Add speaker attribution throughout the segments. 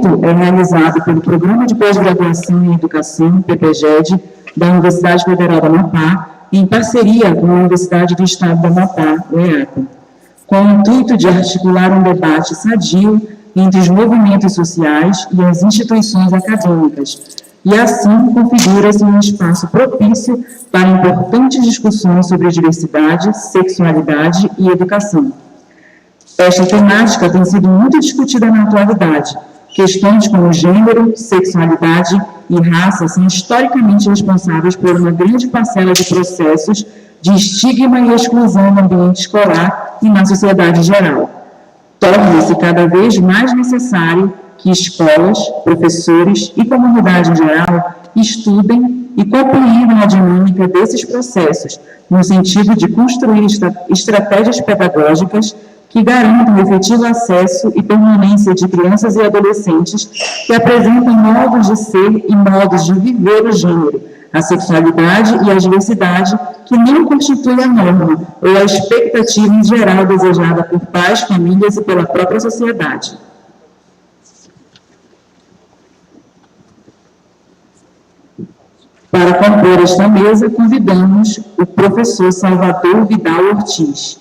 Speaker 1: estudo é realizado pelo Programa de Pós-Graduação em Educação, PPGED, da Universidade Federal do Amapá, em parceria com a Universidade do Estado do Amapá, UEAPA, com o intuito de articular um debate sadio entre os movimentos sociais e as instituições acadêmicas, e assim configura-se um espaço propício para importantes discussões sobre diversidade, sexualidade e educação. Esta temática tem sido muito discutida na atualidade. Questões como gênero, sexualidade e raça são historicamente responsáveis por uma grande parcela de processos de estigma e exclusão no ambiente escolar e na sociedade geral. Torna-se cada vez mais necessário que escolas, professores e comunidade em geral estudem e compreendam a dinâmica desses processos, no sentido de construir estratégias pedagógicas que garantam o efetivo acesso e permanência de crianças e adolescentes que apresentam modos de ser e modos de viver o gênero, a sexualidade e a diversidade que não constitui a norma ou a expectativa em geral desejada por pais, famílias e pela própria sociedade. Para compor esta mesa, convidamos o professor Salvador Vidal Ortiz.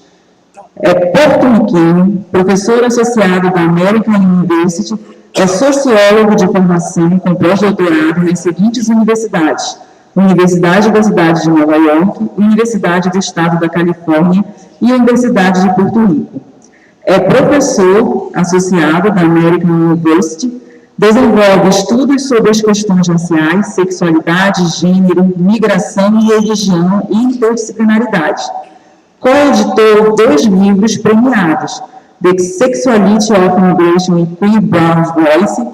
Speaker 1: É porto-riquenho, professor associado da American University, é sociólogo de formação com pós-doutorado nas seguintes universidades: Universidade da Cidade de Nova York, Universidade do Estado da Califórnia e Universidade de Porto Rico. É professor associado da American University, desenvolve estudos sobre as questões raciais, sexualidade, gênero, migração e religião e interdisciplinaridade. Coeditou 2 livros premiados, The Sexuality of Immigration and Queer Brown Voice,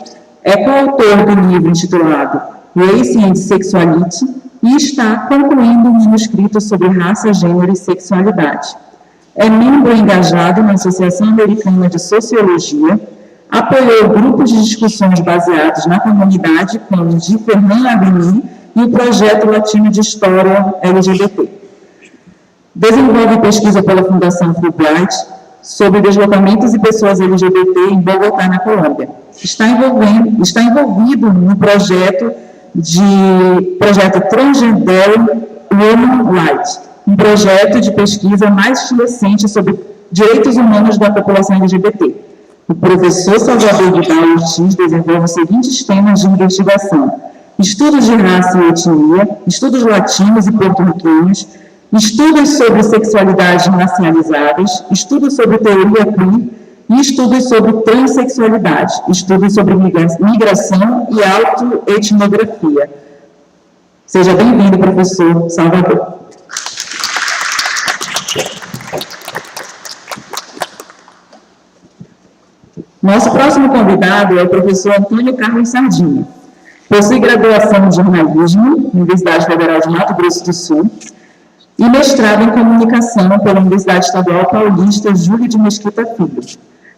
Speaker 1: é coautor do livro intitulado Race and Sexuality e está concluindo um manuscrito sobre raça, gênero e sexualidade. É membro engajado na Associação Americana de Sociologia, apoiou grupos de discussões baseados na comunidade, como o de Fernand Avenir e o Projeto Latino de História LGBT. Desenvolve pesquisa pela Fundação Fulbright sobre deslocamentos e pessoas LGBT em Bogotá, na Colômbia. Está envolvido no projeto Transgender Women Rights, um projeto de pesquisa mais recente sobre direitos humanos da população LGBT. O professor Salvador Vidal Ortiz desenvolve os seguintes temas de investigação: estudos de raça e etnia, estudos latinos e porto-riquenhos, estudos sobre sexualidades racializadas, estudos sobre teoria queer e estudos sobre transexualidade, estudos sobre migração e autoetnografia. Seja bem-vindo, professor Salvador. Nosso próximo convidado é o professor Antônio Carlos Sardinha. Possui graduação em jornalismo, Universidade Federal de Mato Grosso do Sul, e mestrado em comunicação pela Universidade Estadual Paulista Júlio de Mesquita Filho.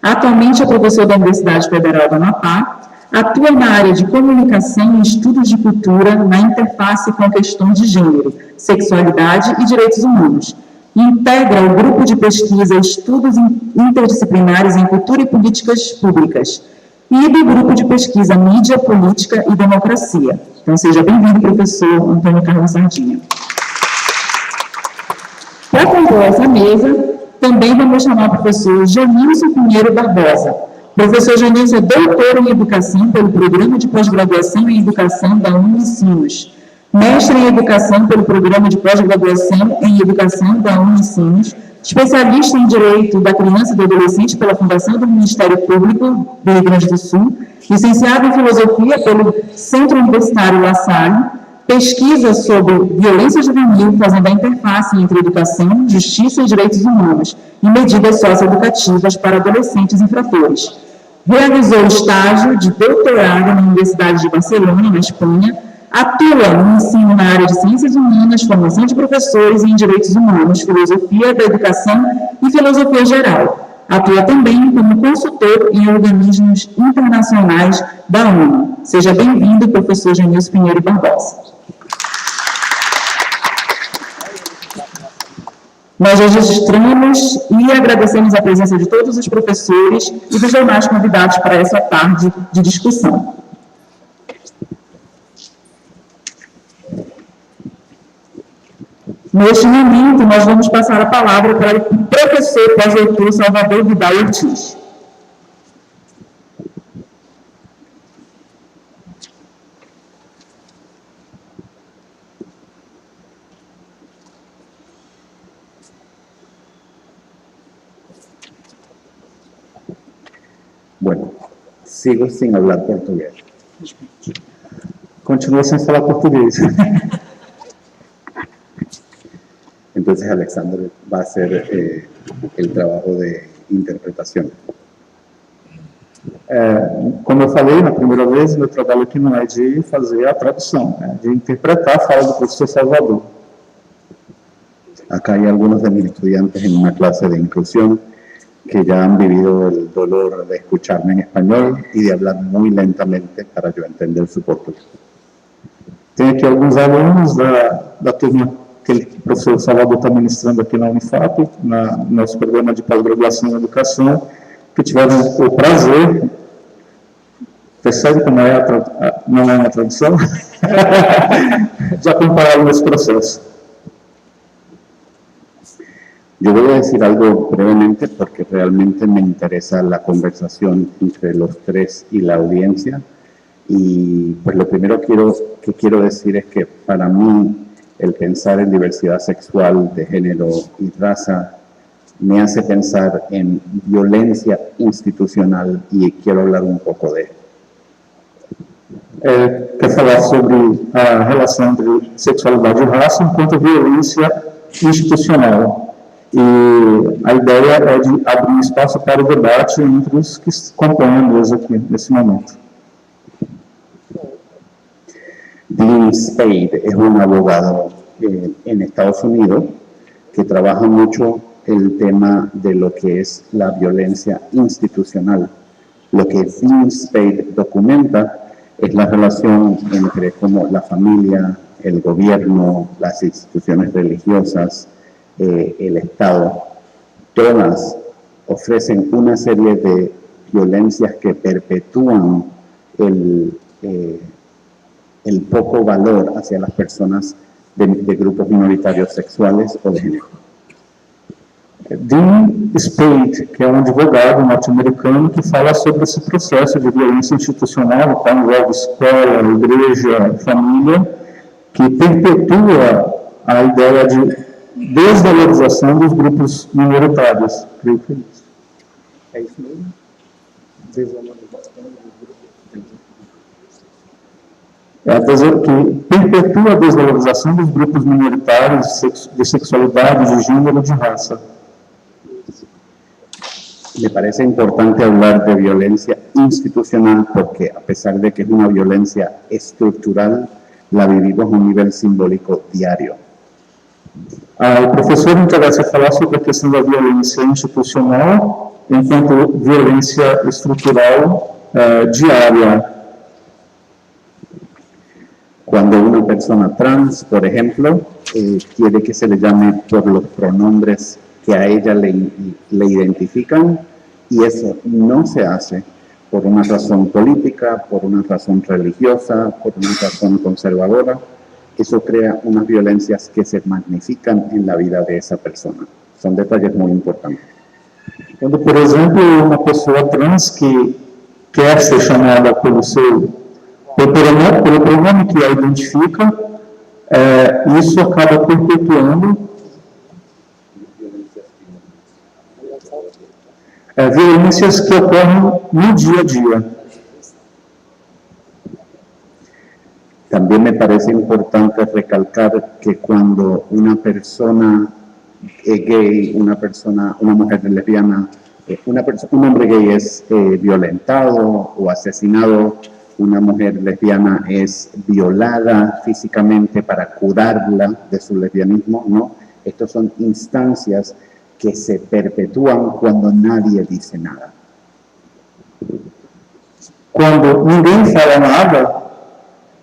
Speaker 1: Atualmente é professor da Universidade Federal do Amapá, atua na área de comunicação e estudos de cultura na interface com questões de gênero, sexualidade e direitos humanos. Integra o grupo de pesquisa Estudos Interdisciplinares em Cultura e Políticas Públicas e do grupo de pesquisa Mídia, Política e Democracia. Então, seja bem-vindo, professor Antônio Carlos Sardinha. Para compor essa mesa, também vamos chamar o professor Janilson Pinheiro Barbosa. O professor Janilson é doutor em Educação pelo Programa de Pós-Graduação em Educação da Unicinos, mestre em Educação pelo Programa de Pós-Graduação em Educação da Unicinos, especialista em Direito da Criança e do Adolescente pela Fundação do Ministério Público do Rio Grande do Sul, licenciado em Filosofia pelo Centro Universitário La Salle, pesquisa sobre violência juvenil, fazendo a interface entre educação, justiça e direitos humanos e medidas socioeducativas para adolescentes infratores. Realizou estágio de doutorado na Universidade de Barcelona, na Espanha, atua no ensino na área de ciências humanas, formação de professores em direitos humanos, filosofia da educação e filosofia geral. Atua também como consultor em organismos internacionais da ONU. Seja bem-vindo, professor Janilson Pinheiro Barbosa. Nós registramos e agradecemos a presença de todos os professores e dos demais convidados para essa tarde de discussão. Neste momento, nós vamos passar a palavra para o professor pós-doutor Salvador Vidal Ortiz.
Speaker 2: Bueno, sigo sin hablar portugués. Continúo sin hablar portugués. Entonces Alexander va a hacer el trabajo de interpretação. Como eu falei na primeira vez, meu trabalho aqui não é de fazer a tradução, é de interpretar a fala do professor Salvador. Acá hay algunos de mis estudiantes en una clase de inclusión que ya han vivido el dolor de escucharme en español y de hablar muy lentamente para yo entender su portugués. Tem aqui alguns alunos da turma que o professor Salvador está ministrando aqui na Unifap, no nosso programa de pós-graduação em educação, que tiveram o prazer, percebe como não é uma tradução, de acompanhar nesse processo. Yo voy a decir algo brevemente porque realmente me interesa la conversación entre los tres y la audiencia. Y pues lo primero que quiero decir es que para mí el pensar en diversidad sexual, de género y raza me hace pensar en violencia institucional y quiero hablar un poco de él. Quero falar sobre a relação entre sexualidade e raça enquanto violência institucional. E a ideia é de abrir espaço para o debate entre os que compõem a mesa aqui, nesse momento. Dean Spade es un abogado en Estados Unidos que trabaja mucho el tema de lo que es la violencia institucional. Lo que Dean Spade documenta es la relación entre cómo la familia, el gobierno, las instituciones religiosas, el Estado, todas ofrecen una serie de violencias que perpetúan el poco valor hacia las personas de grupos minoritarios sexuales o de género. Dean Spade, que é um advogado norte-americano que fala sobre esse processo de violência institucional, que envolve escola, igreja, família, que perpetua a ideia de desvalorização dos grupos minoritários. Creio que é isso. É isso mesmo? Desvalorização dos grupos. Que perpetua a desvalorização dos grupos minoritários de sexualidade, de gênero e de raça. Me parece importante hablar de violencia institucional porque, a pesar de que es una violencia estructural, la vivimos a un nivel simbólico diario. O professor interessa falar sobre a questão da violência institucional enquanto violência estrutural diária. Cuando una persona trans, por ejemplo, quiere que se le llame por los pronombres que a ella le identifican, y eso no se hace por una razón política, por una razón religiosa, por una razón conservadora. Eso crea unas violencias que se magnifican en la vida de esa persona. Son detalles muy importantes.
Speaker 1: Quando, por exemplo, uma pessoa trans que quer ser chamada pelo pronome que a identifica, isso acaba perpetuando violências que ocorrem no dia a dia.
Speaker 2: También me parece importante recalcar que cuando una persona gay, una mujer lesbiana, un hombre gay es violentado o asesinado, una mujer lesbiana es violada físicamente para curarla de su lesbianismo, ¿no? Estas son instancias que se perpetúan cuando nadie dice nada.
Speaker 1: Quando ninguém fala nada,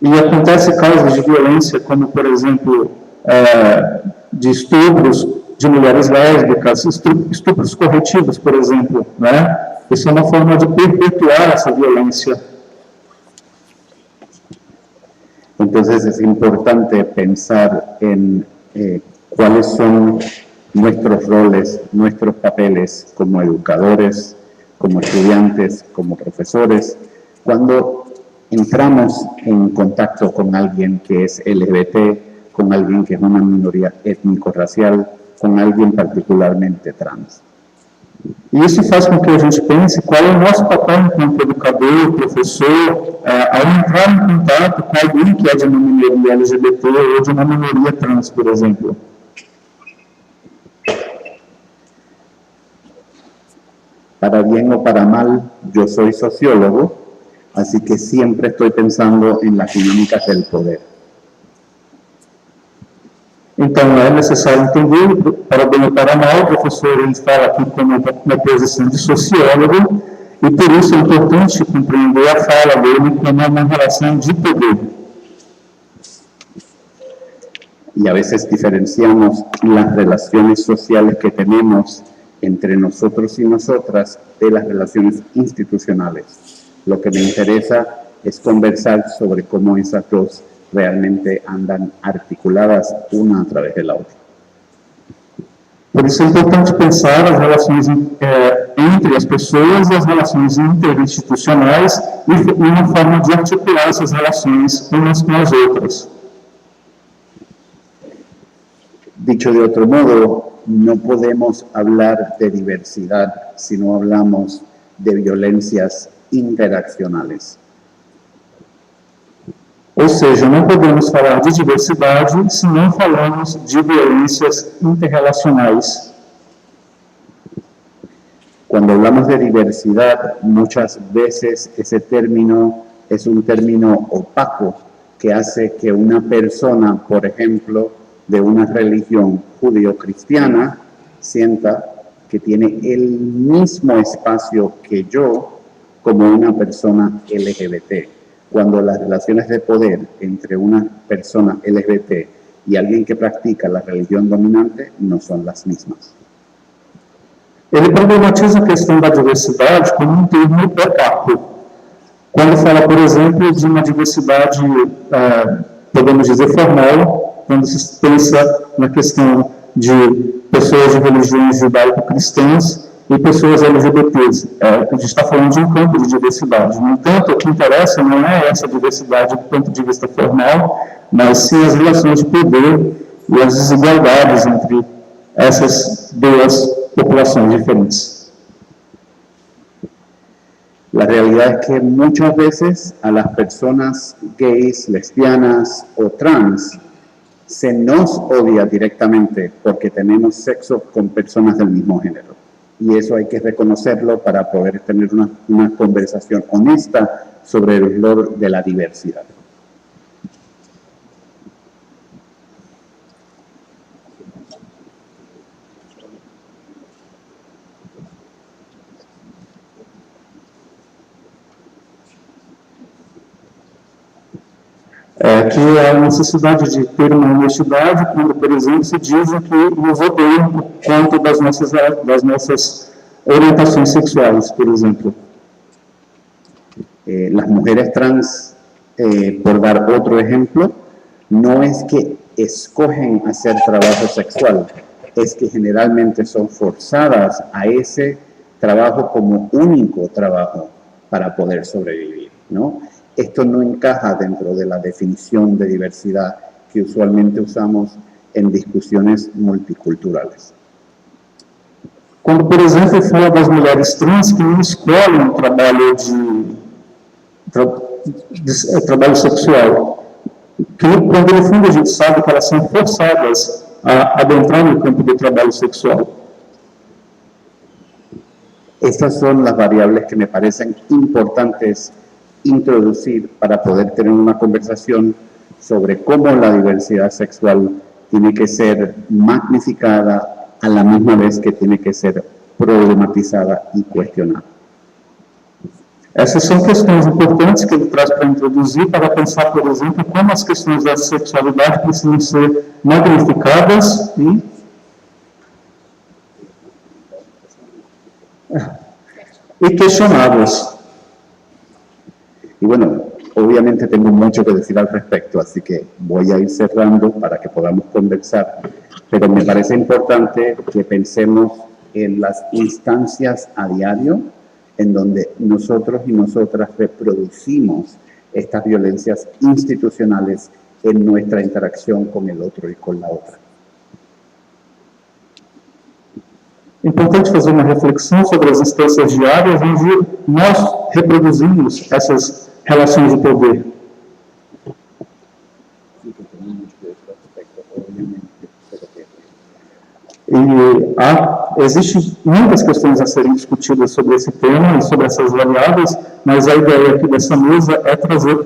Speaker 1: e acontece casos de violência, como, por exemplo, de estupros
Speaker 3: de mulheres lésbicas, estupros corretivos, por exemplo, né? Isso é uma forma de perpetuar essa violência.
Speaker 2: Entonces es importante pensar en cuáles son nuestros roles, nuestros papeles como educadores, como estudiantes, como profesores, cuando entramos en contacto con alguien que es LGBT, con alguien que es una minoría étnico-racial, con alguien particularmente trans.
Speaker 3: E isso faz com que a gente pense qual é o nosso papel enquanto educador, professor, ao entrar em contato com alguém que é de uma minoria LGBT ou de uma minoria trans, por exemplo.
Speaker 2: Para bien o para mal, yo soy sociólogo, así que siempre estoy pensando en las dinámicas del poder.
Speaker 3: Então, é necessário entender, para bem ou para mal, o professor ele fala aqui como uma posição de sociólogo, e por isso é importante compreender a fala dele como uma relação de poder.
Speaker 2: Y a veces diferenciamos las relaciones sociales que tenemos entre nosotros y nosotras de las relaciones institucionales. Lo que me interesa es conversar sobre cómo esas dos realmente andan articuladas una a través de la otra.
Speaker 3: Por isso é importante pensar as relações entre as pessoas e as relações interinstitucionais e uma forma de articular essas relações umas com as outras.
Speaker 2: Dicho de otro modo, no podemos hablar de diversidad si no hablamos de violencias interaccionales.
Speaker 3: Ou seja, não podemos falar de diversidade se não falamos de violências interrelacionais.
Speaker 2: Cuando hablamos de diversidad, muchas veces ese término es un término opaco que hace que una persona, por ejemplo, de una religión judío-cristiana, sienta que tiene el mismo espacio que yo como una persona LGBT. Cuando las relaciones de poder entre una persona LGBT y alguien que practica la religión dominante no son las mismas.
Speaker 3: Ele problematiza a questão da diversidade como um termo opaco. Quando fala, por exemplo, de uma diversidade, podemos dizer, formal, quando se pensa na questão de pessoas de religiões judaico-cristãs e pessoas LGBTs. A gente está falando de um campo de diversidade. No entanto, o que interessa não é essa diversidade do ponto de vista formal, mas sim as relações de poder e as desigualdades entre essas duas populações diferentes.
Speaker 2: La realidad es que muchas veces a las personas gays, lesbianas o trans se nos odia directamente porque tenemos sexo con personas del mismo género. Y eso hay que reconocerlo para poder tener una conversación honesta sobre el valor de la diversidad.
Speaker 3: Que há a necessidade de ter uma honestidade quando, por exemplo, se dizem que nos odeiam por conta das nossas orientações sexuais, por exemplo.
Speaker 2: Las mujeres trans, por dar otro ejemplo, no es que escogen hacer trabajo sexual, es que generalmente son forzadas a ese trabajo como único trabajo para poder sobrevivir, ¿no? Esto no encaja dentro de la definición de diversidad que usualmente usamos en discusiones multiculturales.
Speaker 3: Quando, por exemplo, fala das mulheres trans que não escolhem o trabalho sexual, que quando no fundo a gente sabe que elas são forçadas a adentrar no campo do trabalho sexual.
Speaker 2: Estas son las variables que me parecen importantes introducir para poder tener una conversación sobre cómo la diversidad sexual tiene que ser magnificada a la misma vez que tiene que ser problematizada y cuestionada.
Speaker 3: Essas são questões importantes que ele traz para introduzir, para pensar, por exemplo, como as questões da sexualidade precisam ser magnificadas y cuestionables.
Speaker 2: Y bueno, obviamente tengo mucho que decir al respecto, así que voy a ir cerrando para que podamos conversar, pero me parece importante que pensemos en las instancias a diario en donde nosotros y nosotras reproducimos estas violencias institucionales en nuestra interacción con el otro y con la otra.
Speaker 3: É importante fazer uma reflexão sobre as instâncias diárias onde nós reproduzimos essas relações de poder. E existem muitas questões a serem discutidas sobre esse tema e sobre essas variáveis, mas a ideia aqui dessa mesa é trazer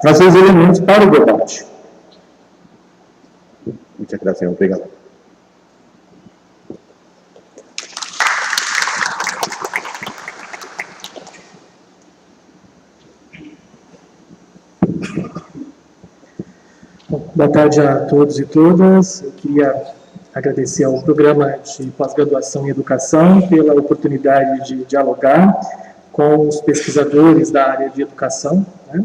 Speaker 3: os elementos para o debate.
Speaker 2: Muchas gracias, obrigado.
Speaker 4: Boa tarde a todos e todas. Eu queria agradecer ao programa de pós-graduação em educação pela oportunidade de dialogar com os pesquisadores da área de educação, né?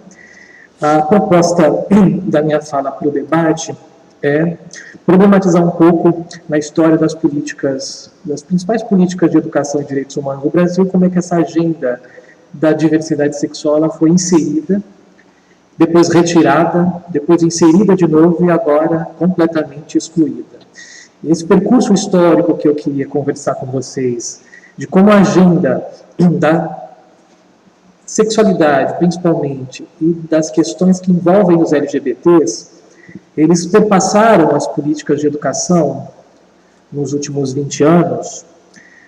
Speaker 4: A proposta da minha fala para o debate é problematizar um pouco na história das políticas, das principais políticas de educação e direitos humanos no Brasil, como é que essa agenda da diversidade sexual ela foi inserida, depois retirada, depois inserida de novo e agora completamente excluída. Esse percurso histórico que eu queria conversar com vocês, de como a agenda da sexualidade, principalmente, e das questões que envolvem os LGBTs, eles perpassaram as políticas de educação nos últimos 20 anos,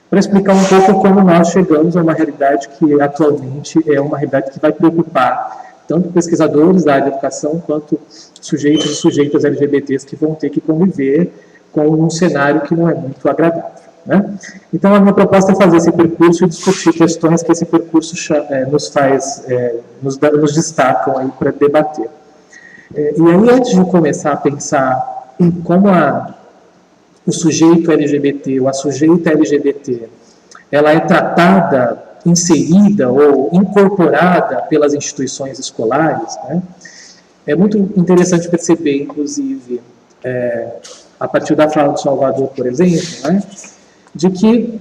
Speaker 4: para explicar um pouco como nós chegamos a uma realidade que atualmente é uma realidade que vai preocupar tanto pesquisadores da área de educação, quanto sujeitos e sujeitas LGBTs que vão ter que conviver com um cenário que não é muito agradável, né? Então, a minha proposta é fazer esse percurso e discutir questões que esse percurso nos destacam aí para debater. E aí, antes de começar a pensar em como o sujeito LGBT, ou a sujeita LGBT, ela é tratada, inserida ou incorporada pelas instituições escolares, né? É muito interessante perceber, inclusive, a partir da fala do Salvador, por exemplo, né, de que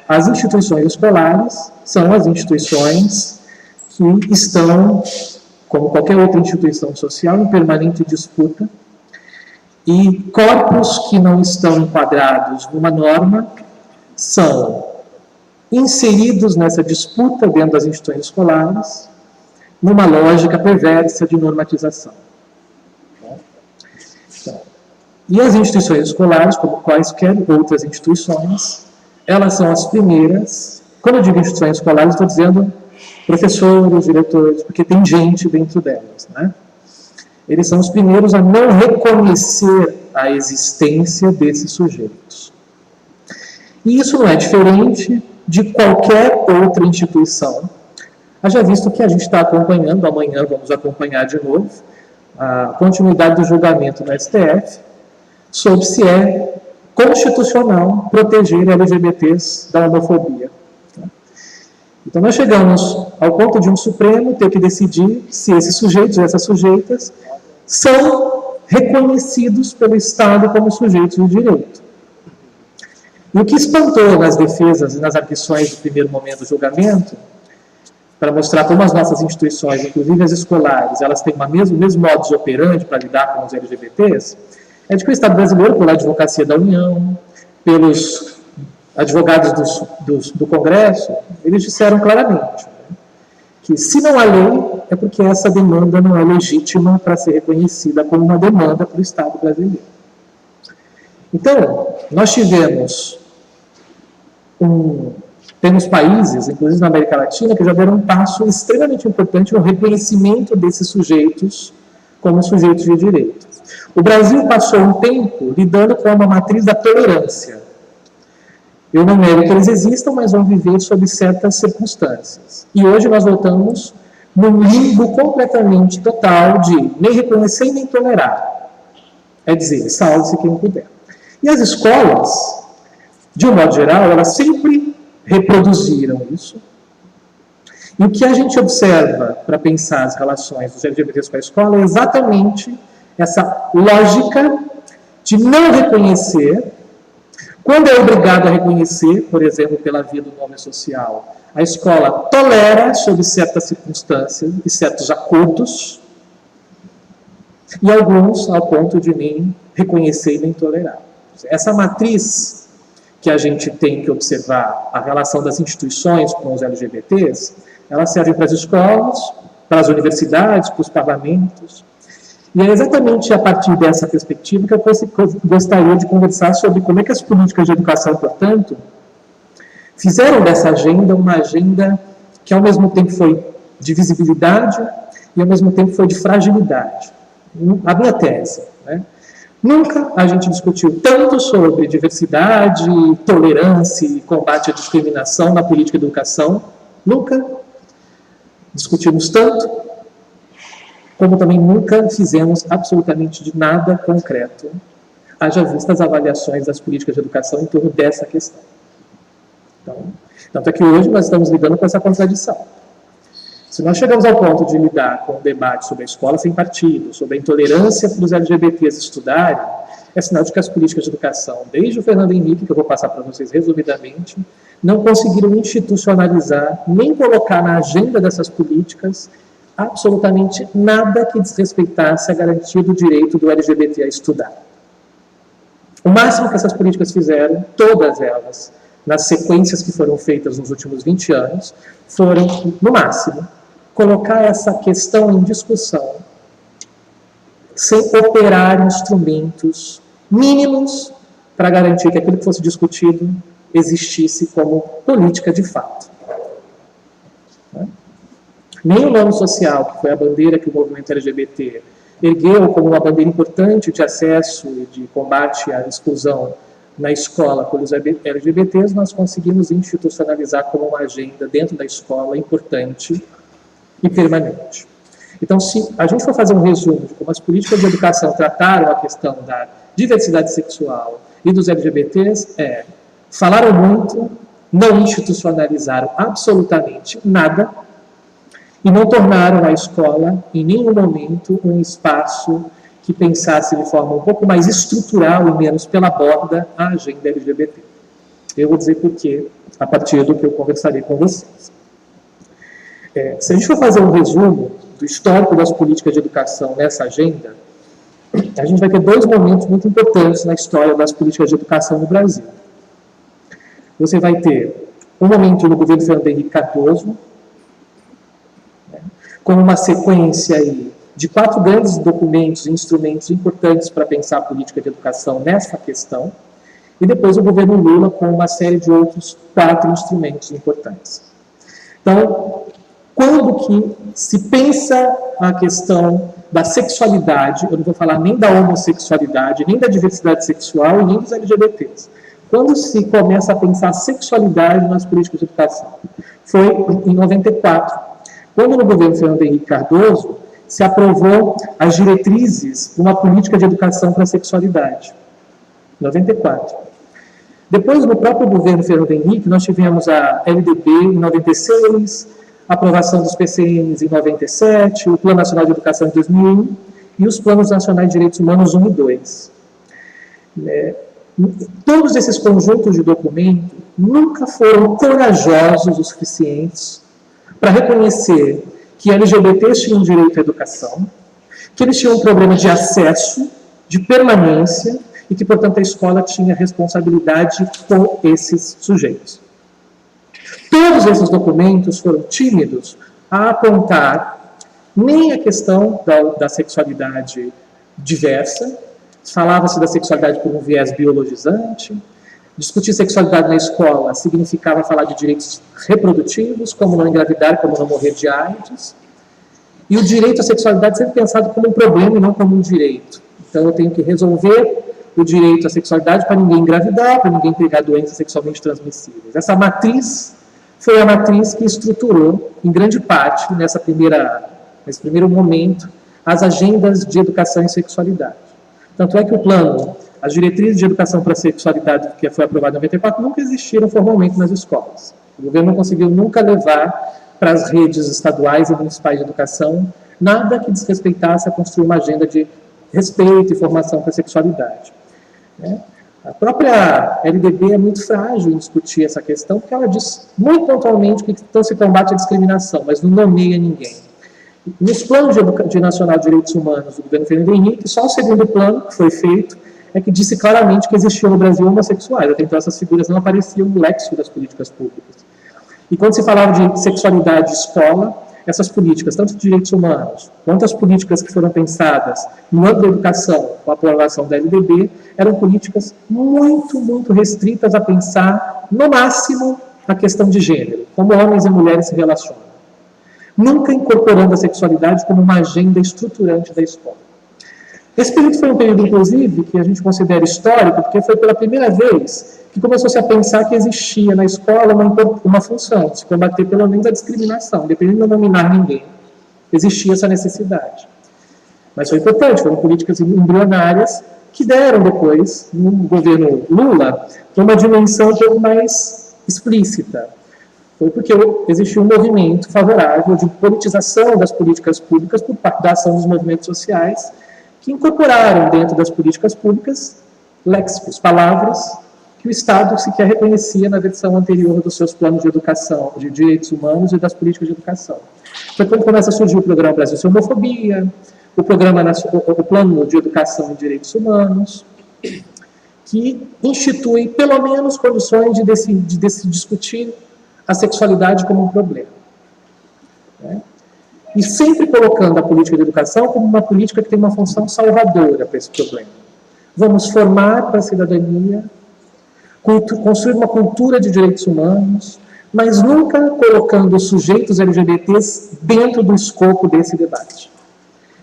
Speaker 4: as instituições escolares são as instituições que estão, como qualquer outra instituição social, em permanente disputa, e corpos que não estão enquadrados numa norma são inseridos nessa disputa dentro das instituições escolares, numa lógica perversa de normatização. E as instituições escolares, como quaisquer outras instituições, elas são as primeiras. Quando eu digo instituições escolares, estou dizendo professores, diretores, porque tem gente dentro delas, né? Eles são os primeiros a não reconhecer a existência desses sujeitos. E isso não é diferente de qualquer outra instituição. Haja visto que a gente está acompanhando, amanhã vamos acompanhar de novo, a continuidade do julgamento no STF, sobre se é constitucional proteger LGBTs da homofobia. Então, nós chegamos ao ponto de um Supremo ter que decidir se esses sujeitos e essas sujeitas são reconhecidos pelo Estado como sujeitos de direito. E o que espantou nas defesas e nas arguições do primeiro momento do julgamento, para mostrar como as nossas instituições, inclusive as escolares, elas têm o mesmo modus operandi para lidar com os LGBTs, é de que o Estado brasileiro, pela Advocacia da União, pelos advogados do Congresso, eles disseram claramente, né, que se não há lei, é porque essa demanda não é legítima para ser reconhecida como uma demanda para o Estado brasileiro. Então, nós temos países, inclusive na América Latina, que já deram um passo extremamente importante no reconhecimento desses sujeitos como sujeitos de direito. O Brasil passou um tempo lidando com uma matriz da tolerância. Eu não nego que eles existam, mas vão viver sob certas circunstâncias. E hoje nós voltamos num limbo completamente total de nem reconhecer e nem tolerar. É dizer, salve-se quem puder. E as escolas, de um modo geral, elas sempre reproduziram isso. E o que a gente observa para pensar as relações dos LGBTs com a escola é exatamente essa lógica de não reconhecer, quando é obrigado a reconhecer, por exemplo, pela via do nome social, a escola tolera sob certas circunstâncias e certos acordos, e alguns ao ponto de nem reconhecer e nem tolerar. Essa matriz que a gente tem que observar, a relação das instituições com os LGBTs, ela serve para as escolas, para as universidades, para os parlamentos. E é exatamente a partir dessa perspectiva que eu gostaria de conversar sobre como é que as políticas de educação, portanto, fizeram dessa agenda uma agenda que ao mesmo tempo foi de visibilidade e ao mesmo tempo foi de fragilidade. A minha tese, né? Nunca a gente discutiu tanto sobre diversidade, tolerância e combate à discriminação na política de educação, nunca discutimos tanto, como também nunca fizemos absolutamente de nada concreto, haja vista as avaliações das políticas de educação em torno dessa questão. Então, tanto é que hoje nós estamos lidando com essa contradição. Se nós chegamos ao ponto de lidar com o debate sobre a escola sem partido, sobre a intolerância para os LGBTs estudarem, é sinal de que as políticas de educação, desde o Fernando Henrique, que eu vou passar para vocês resumidamente, não conseguiram institucionalizar, nem colocar na agenda dessas políticas absolutamente nada que desrespeitasse a garantia do direito do LGBT a estudar. O máximo que essas políticas fizeram, todas elas, nas sequências que foram feitas nos últimos 20 anos, foram, no máximo, colocar essa questão em discussão sem operar instrumentos mínimos para garantir que aquilo que fosse discutido existisse como política de fato. Nem o nome social, que foi a bandeira que o movimento LGBT ergueu como uma bandeira importante de acesso e de combate à exclusão na escola pelos LGBTs, nós conseguimos institucionalizar como uma agenda dentro da escola importante e permanente. Então, se a gente for fazer um resumo de como as políticas de educação trataram a questão da diversidade sexual e dos LGBTs, falaram muito, não institucionalizaram absolutamente nada e não tornaram a escola, em nenhum momento, um espaço que pensasse de forma um pouco mais estrutural e menos pela borda a agenda LGBT. Eu vou dizer por quê, a partir do que eu conversarei com vocês. Se a gente for fazer um resumo do histórico das políticas de educação nessa agenda, a gente vai ter dois momentos muito importantes na história das políticas de educação no Brasil. Você vai ter um momento no governo Fernando Henrique Cardoso, com uma sequência aí de 4 grandes documentos e instrumentos importantes para pensar a política de educação nessa questão, e depois o governo Lula com uma série de outros 4 instrumentos importantes. Então, quando que se pensa a questão da sexualidade, eu não vou falar nem da homossexualidade, nem da diversidade sexual e nem dos LGBTs. Quando se começa a pensar a sexualidade nas políticas de educação? Foi em 94, quando no governo Fernando Henrique Cardoso se aprovou as diretrizes de uma política de educação para a sexualidade. 94. Depois, no próprio governo Fernando Henrique, nós tivemos a LDB em 96, a aprovação dos PCNs em 97, o Plano Nacional de Educação em 2001 e os Planos Nacionais de Direitos Humanos 1 e 2. Todos esses conjuntos de documentos nunca foram corajosos o suficientes para reconhecer que LGBTs tinham direito à educação, que eles tinham um problema de acesso, de permanência, e que, portanto, a escola tinha responsabilidade com esses sujeitos. Todos esses documentos foram tímidos a apontar nem a questão da sexualidade diversa, falava-se da sexualidade por um viés biologizante, discutir sexualidade na escola significava falar de direitos reprodutivos, como não engravidar, como não morrer de AIDS, e o direito à sexualidade sempre pensado como um problema e não como um direito. Então eu tenho que resolver o direito à sexualidade para ninguém engravidar, para ninguém pegar doenças sexualmente transmissíveis. Essa matriz foi a matriz que estruturou, em grande parte, nesse primeiro momento, as agendas de educação e sexualidade. Tanto é que o Plano as diretrizes de educação para a sexualidade que foi aprovada em 94 nunca existiram formalmente nas escolas. O governo não conseguiu nunca levar para as redes estaduais e municipais de educação nada que desrespeitasse a construir uma agenda de respeito e formação para a sexualidade. A própria LDB é muito frágil em discutir essa questão, porque ela diz muito pontualmente que então se combate a discriminação, mas não nomeia ninguém. Nos planos de Nacional de Direitos Humanos do governo Fernando Henrique, só o segundo plano que foi feito é que disse claramente que existiam no Brasil homossexuais. Até então essas figuras não apareciam no léxico das políticas públicas. E quando se falava de sexualidade de escola, essas políticas, tanto de direitos humanos, quanto as políticas que foram pensadas no âmbito da educação, com a aprovação da LDB, eram políticas muito, muito restritas a pensar, no máximo, a questão de gênero, como homens e mulheres se relacionam. Nunca incorporando a sexualidade como uma agenda estruturante da escola. Esse período foi um período, inclusive, que a gente considera histórico, porque foi pela primeira vez que começou-se a pensar que existia na escola uma função de se combater pelo menos a discriminação, independente de não nominar ninguém. Existia essa necessidade. Mas foi importante, foram políticas embrionárias que deram depois, no governo Lula, uma dimensão um pouco mais explícita. Foi porque existiu um movimento favorável de politização das políticas públicas por parte da ação dos movimentos sociais, que incorporaram dentro das políticas públicas léxicos, palavras que o Estado sequer reconhecia na versão anterior dos seus planos de educação, de direitos humanos e das políticas de educação. Foi quando começa a surgir o programa Brasil Sem Homofobia, o Plano de Educação e Direitos Humanos, que institui pelo menos condições de discutir a sexualidade como um problema. E sempre colocando a política de educação como uma política que tem uma função salvadora para esse problema. Vamos formar para a cidadania, construir uma cultura de direitos humanos, mas nunca colocando os sujeitos LGBTs dentro do escopo desse debate.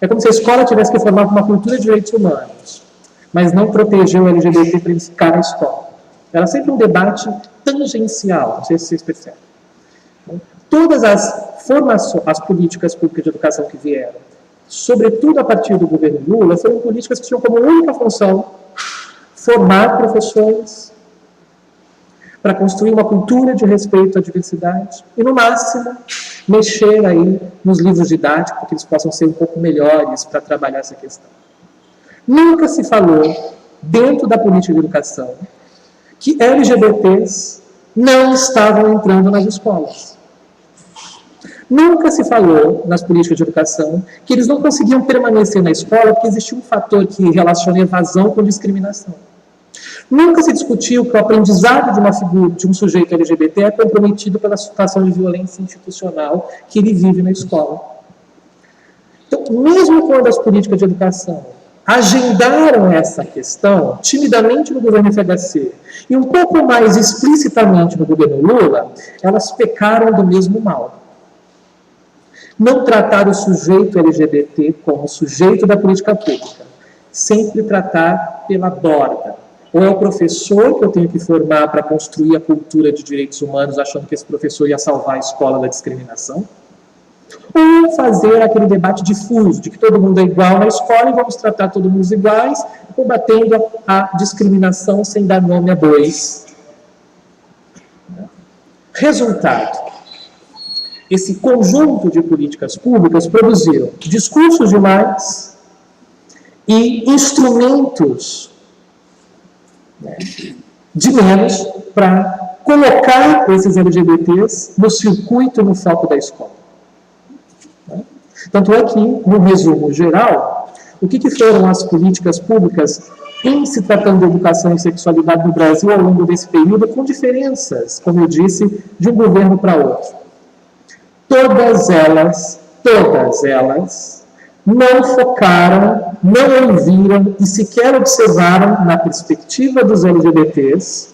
Speaker 4: É como se a escola tivesse que formar uma cultura de direitos humanos, mas não proteger o LGBT para ele ficar na escola. Era sempre um debate tangencial, não sei se vocês percebem. Todas as políticas públicas de educação que vieram, sobretudo a partir do governo Lula, foram políticas que tinham como única função formar professores para construir uma cultura de respeito à diversidade e, no máximo, mexer aí nos livros didáticos para que eles possam ser um pouco melhores para trabalhar essa questão. Nunca se falou, dentro da política de educação, que LGBTs não estavam entrando nas escolas. Nunca se falou, nas políticas de educação, que eles não conseguiam permanecer na escola porque existia um fator que relaciona evasão com discriminação. Nunca se discutiu que o aprendizado de uma figura, de um sujeito LGBT é comprometido pela situação de violência institucional que ele vive na escola. Então, mesmo quando as políticas de educação agendaram essa questão, timidamente no governo FHC, e um pouco mais explicitamente no governo Lula, elas pecaram do mesmo mal. Não tratar o sujeito LGBT como sujeito da política pública, sempre tratar pela borda. Ou é o professor que eu tenho que formar para construir a cultura de direitos humanos, achando que esse professor ia salvar a escola da discriminação? Ou fazer aquele debate difuso, de que todo mundo é igual na escola e vamos tratar todo mundo iguais, combatendo a discriminação sem dar nome a bois. Resultado: esse conjunto de políticas públicas produziram discursos demais e instrumentos de menos para colocar esses LGBTs no circuito e no foco da escola. Tanto é que, no resumo geral, o que foram as políticas públicas em se tratando de educação e sexualidade no Brasil ao longo desse período, com diferenças, como eu disse, de um governo para outro. Todas elas não focaram, não ouviram e sequer observaram, na perspectiva dos LGBTs,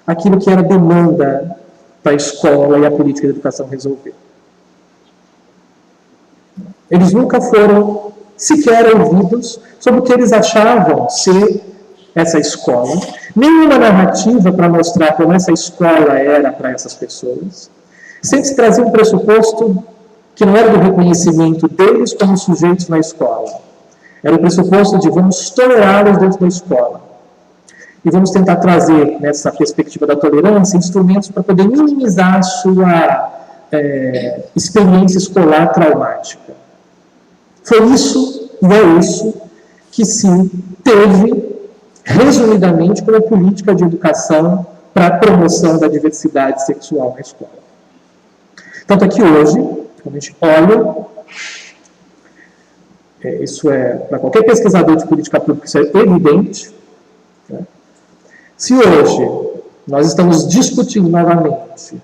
Speaker 4: aquilo que era demanda para a escola e a política de educação resolver. Eles nunca foram sequer ouvidos sobre o que eles achavam ser essa escola, nenhuma narrativa para mostrar como essa escola era para essas pessoas. Sempre se trazia um pressuposto que não era do reconhecimento deles como sujeitos na escola. Era o pressuposto de vamos tolerá-los dentro da escola. e vamos tentar trazer, nessa perspectiva da tolerância, instrumentos para poder minimizar a sua experiência escolar traumática. Foi isso, e é isso, que se teve, resumidamente, como política de educação para a promoção da diversidade sexual na escola. Tanto é que hoje, quando a gente olha, isso para qualquer pesquisador de política pública, isso é evidente, né? Se hoje nós estamos discutindo novamente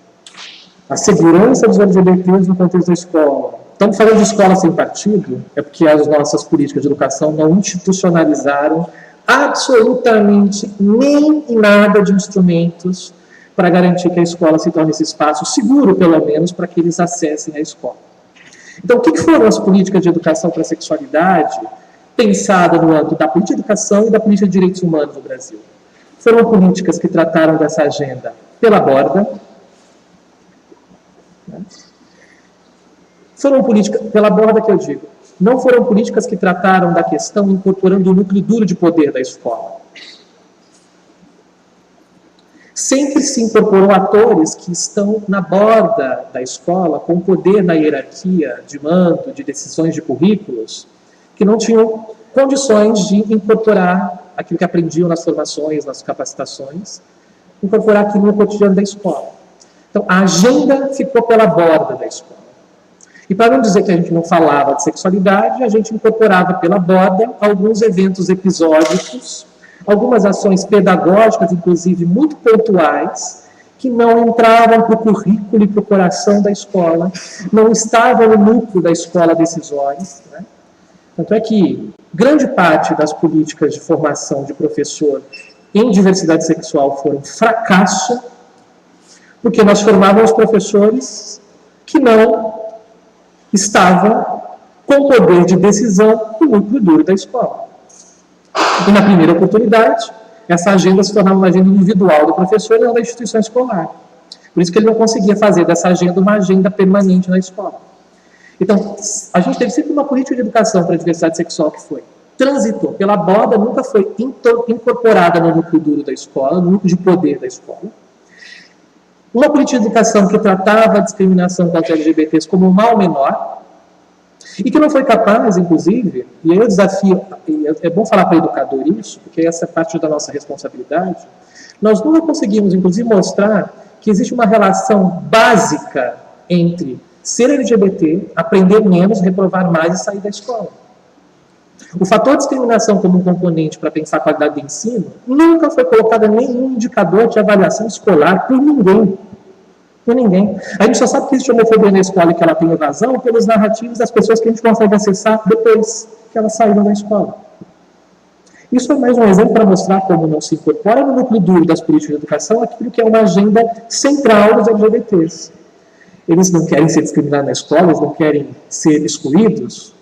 Speaker 4: a segurança dos LGBTs no contexto da escola, estamos falando de escola sem partido, é porque as nossas políticas de educação não institucionalizaram absolutamente nem nada de instrumentos para garantir que a escola se torne esse espaço seguro, pelo menos, para que eles acessem a escola. Então, o que foram as políticas de educação para a sexualidade pensadas no âmbito da política de educação e da política de direitos humanos no Brasil? Foram políticas que trataram dessa agenda pela borda. Foram políticas, pela borda que eu digo, não foram políticas que trataram da questão incorporando o núcleo duro de poder da escola. Sempre se incorporou atores que estão na borda da escola, com poder na hierarquia de mando, de decisões de currículos, que não tinham condições de incorporar aquilo que aprendiam nas formações, nas capacitações, incorporar aquilo no cotidiano da escola. Então, a agenda ficou pela borda da escola. E para não dizer que a gente não falava de sexualidade, a gente incorporava pela borda alguns eventos episódicos, algumas ações pedagógicas, inclusive muito pontuais, que não entravam para o currículo e para o coração da escola, não estavam no núcleo da escola decisórias. Né? Tanto é que grande parte das políticas de formação de professor em diversidade sexual foram fracasso, porque nós formávamos professores que não estavam com poder de decisão no núcleo duro da escola. E na primeira oportunidade, essa agenda se tornava uma agenda individual do professor e não da instituição escolar. Por isso que ele não conseguia fazer dessa agenda uma agenda permanente na escola. Então, a gente teve sempre uma política de educação para a diversidade sexual que transitou pela borda, nunca foi incorporada no núcleo duro da escola, no núcleo de poder da escola. Uma política de educação que tratava a discriminação contra LGBTs como um mal menor, e que não foi capaz, inclusive, e aí eu desafio, é bom falar para o educador isso, porque essa é parte da nossa responsabilidade, nós nunca conseguimos, inclusive, mostrar que existe uma relação básica entre ser LGBT, aprender menos, reprovar mais e sair da escola. O fator discriminação como um componente para pensar a qualidade do ensino nunca foi colocado em nenhum indicador de avaliação escolar por ninguém. Por ninguém. A gente só sabe que existe homofobia na escola e que ela tem evasão pelos narrativos das pessoas que a gente consegue acessar depois que elas saíram da escola. Isso é mais um exemplo para mostrar como não se incorpora no núcleo duro das políticas de educação aquilo que é uma agenda central dos LGBTs. Eles não querem ser discriminados na escola, eles não querem ser excluídos,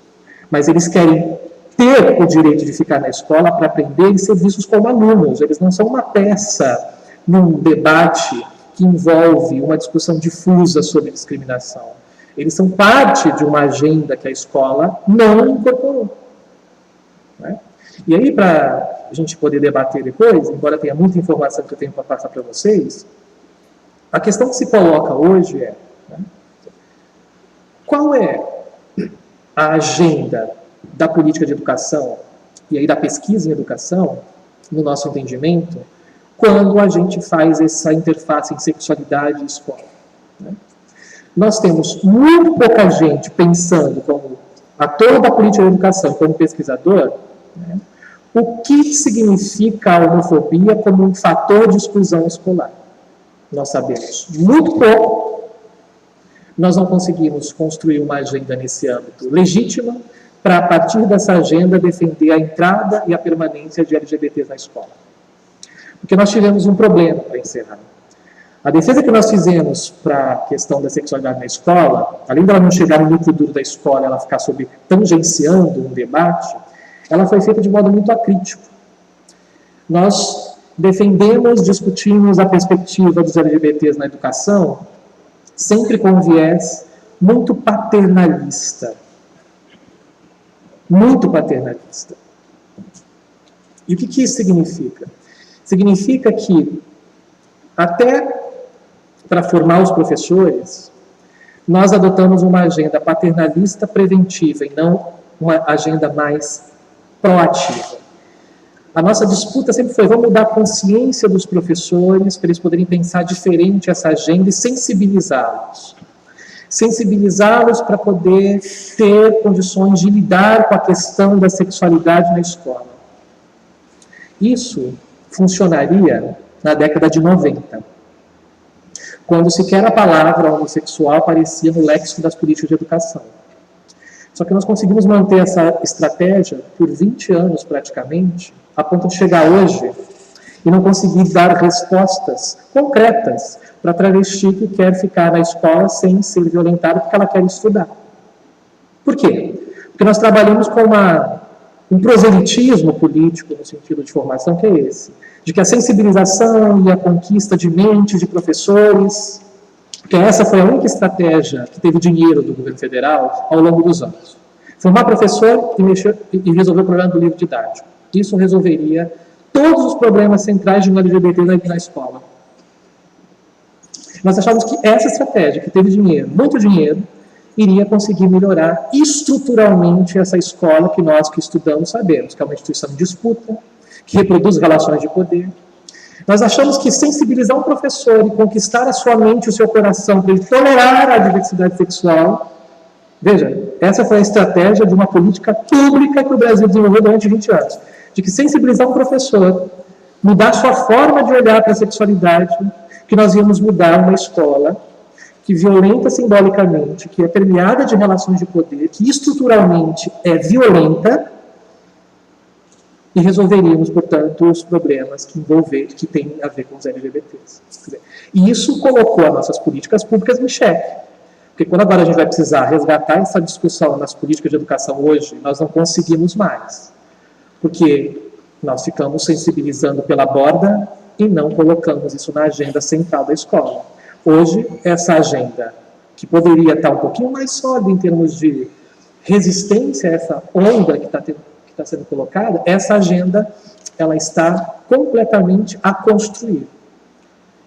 Speaker 4: mas eles querem ter o direito de ficar na escola para aprender e ser vistos como alunos. Eles não são uma peça num debate que envolve uma discussão difusa sobre discriminação. Eles são parte de uma agenda que a escola não incorporou. Né? E aí, para a gente poder debater depois, embora tenha muita informação que eu tenho para passar para vocês, a questão que se coloca hoje é, né, qual é a agenda da política de educação e aí da pesquisa em educação, no nosso entendimento, quando a gente faz essa interface em sexualidade e escola. Né? Nós temos muito pouca gente pensando como ator da política de educação, como pesquisador, né, o que significa a homofobia como um fator de exclusão escolar. Nós sabemos muito pouco, nós não conseguimos construir uma agenda nesse âmbito legítima para, a partir dessa agenda, defender a entrada e a permanência de LGBTs na escola. Porque nós tivemos um problema, para encerrar. A defesa que nós fizemos para a questão da sexualidade na escola, além dela não chegar no núcleo duro da escola, ela ficar tangenciando um debate, ela foi feita de modo muito acrítico. Nós defendemos, discutimos a perspectiva dos LGBTs na educação, sempre com um viés muito paternalista. Muito paternalista. E o que isso significa? Significa que, até para formar os professores, nós adotamos uma agenda paternalista preventiva e não uma agenda mais proativa. A nossa disputa sempre foi, vamos mudar a consciência dos professores para eles poderem pensar diferente essa agenda e sensibilizá-los. Sensibilizá-los para poder ter condições de lidar com a questão da sexualidade na escola. Isso funcionaria na década de 90, quando sequer a palavra homossexual aparecia no léxico das políticas de educação. Só que nós conseguimos manter essa estratégia por 20 anos praticamente, a ponto de chegar hoje e não conseguir dar respostas concretas para a travesti que quer ficar na escola sem ser violentada porque ela quer estudar. Por quê? Porque nós trabalhamos com um proselitismo político no sentido de formação que é esse, de que a sensibilização e a conquista de mentes de professores, que essa foi a única estratégia que teve dinheiro do governo federal ao longo dos anos. Formar professor e resolver o problema do livro didático. Isso resolveria todos os problemas centrais de um LGBT na escola. Nós achávamos que essa estratégia, que teve dinheiro, muito dinheiro, iria conseguir melhorar estruturalmente essa escola que nós que estudamos sabemos, que é uma instituição de disputa, que reproduz relações de poder. Nós achamos que sensibilizar um professor e conquistar a sua mente e o seu coração para ele tolerar a diversidade sexual, veja, essa foi a estratégia de uma política pública que o Brasil desenvolveu durante 20 anos, de que sensibilizar um professor, mudar sua forma de olhar para a sexualidade, que nós íamos mudar uma escola que violenta simbolicamente, que é permeada de relações de poder, que estruturalmente é violenta, e resolveríamos, portanto, os problemas que têm a ver com os LGBTs. E isso colocou as nossas políticas públicas em xeque. Porque quando agora a gente vai precisar resgatar essa discussão nas políticas de educação hoje, nós não conseguimos mais. Porque nós ficamos sensibilizando pela borda e não colocamos isso na agenda central da escola. Hoje, essa agenda, que poderia estar um pouquinho mais sólida em termos de resistência a essa onda que está sendo colocada, essa agenda ela está completamente a construir.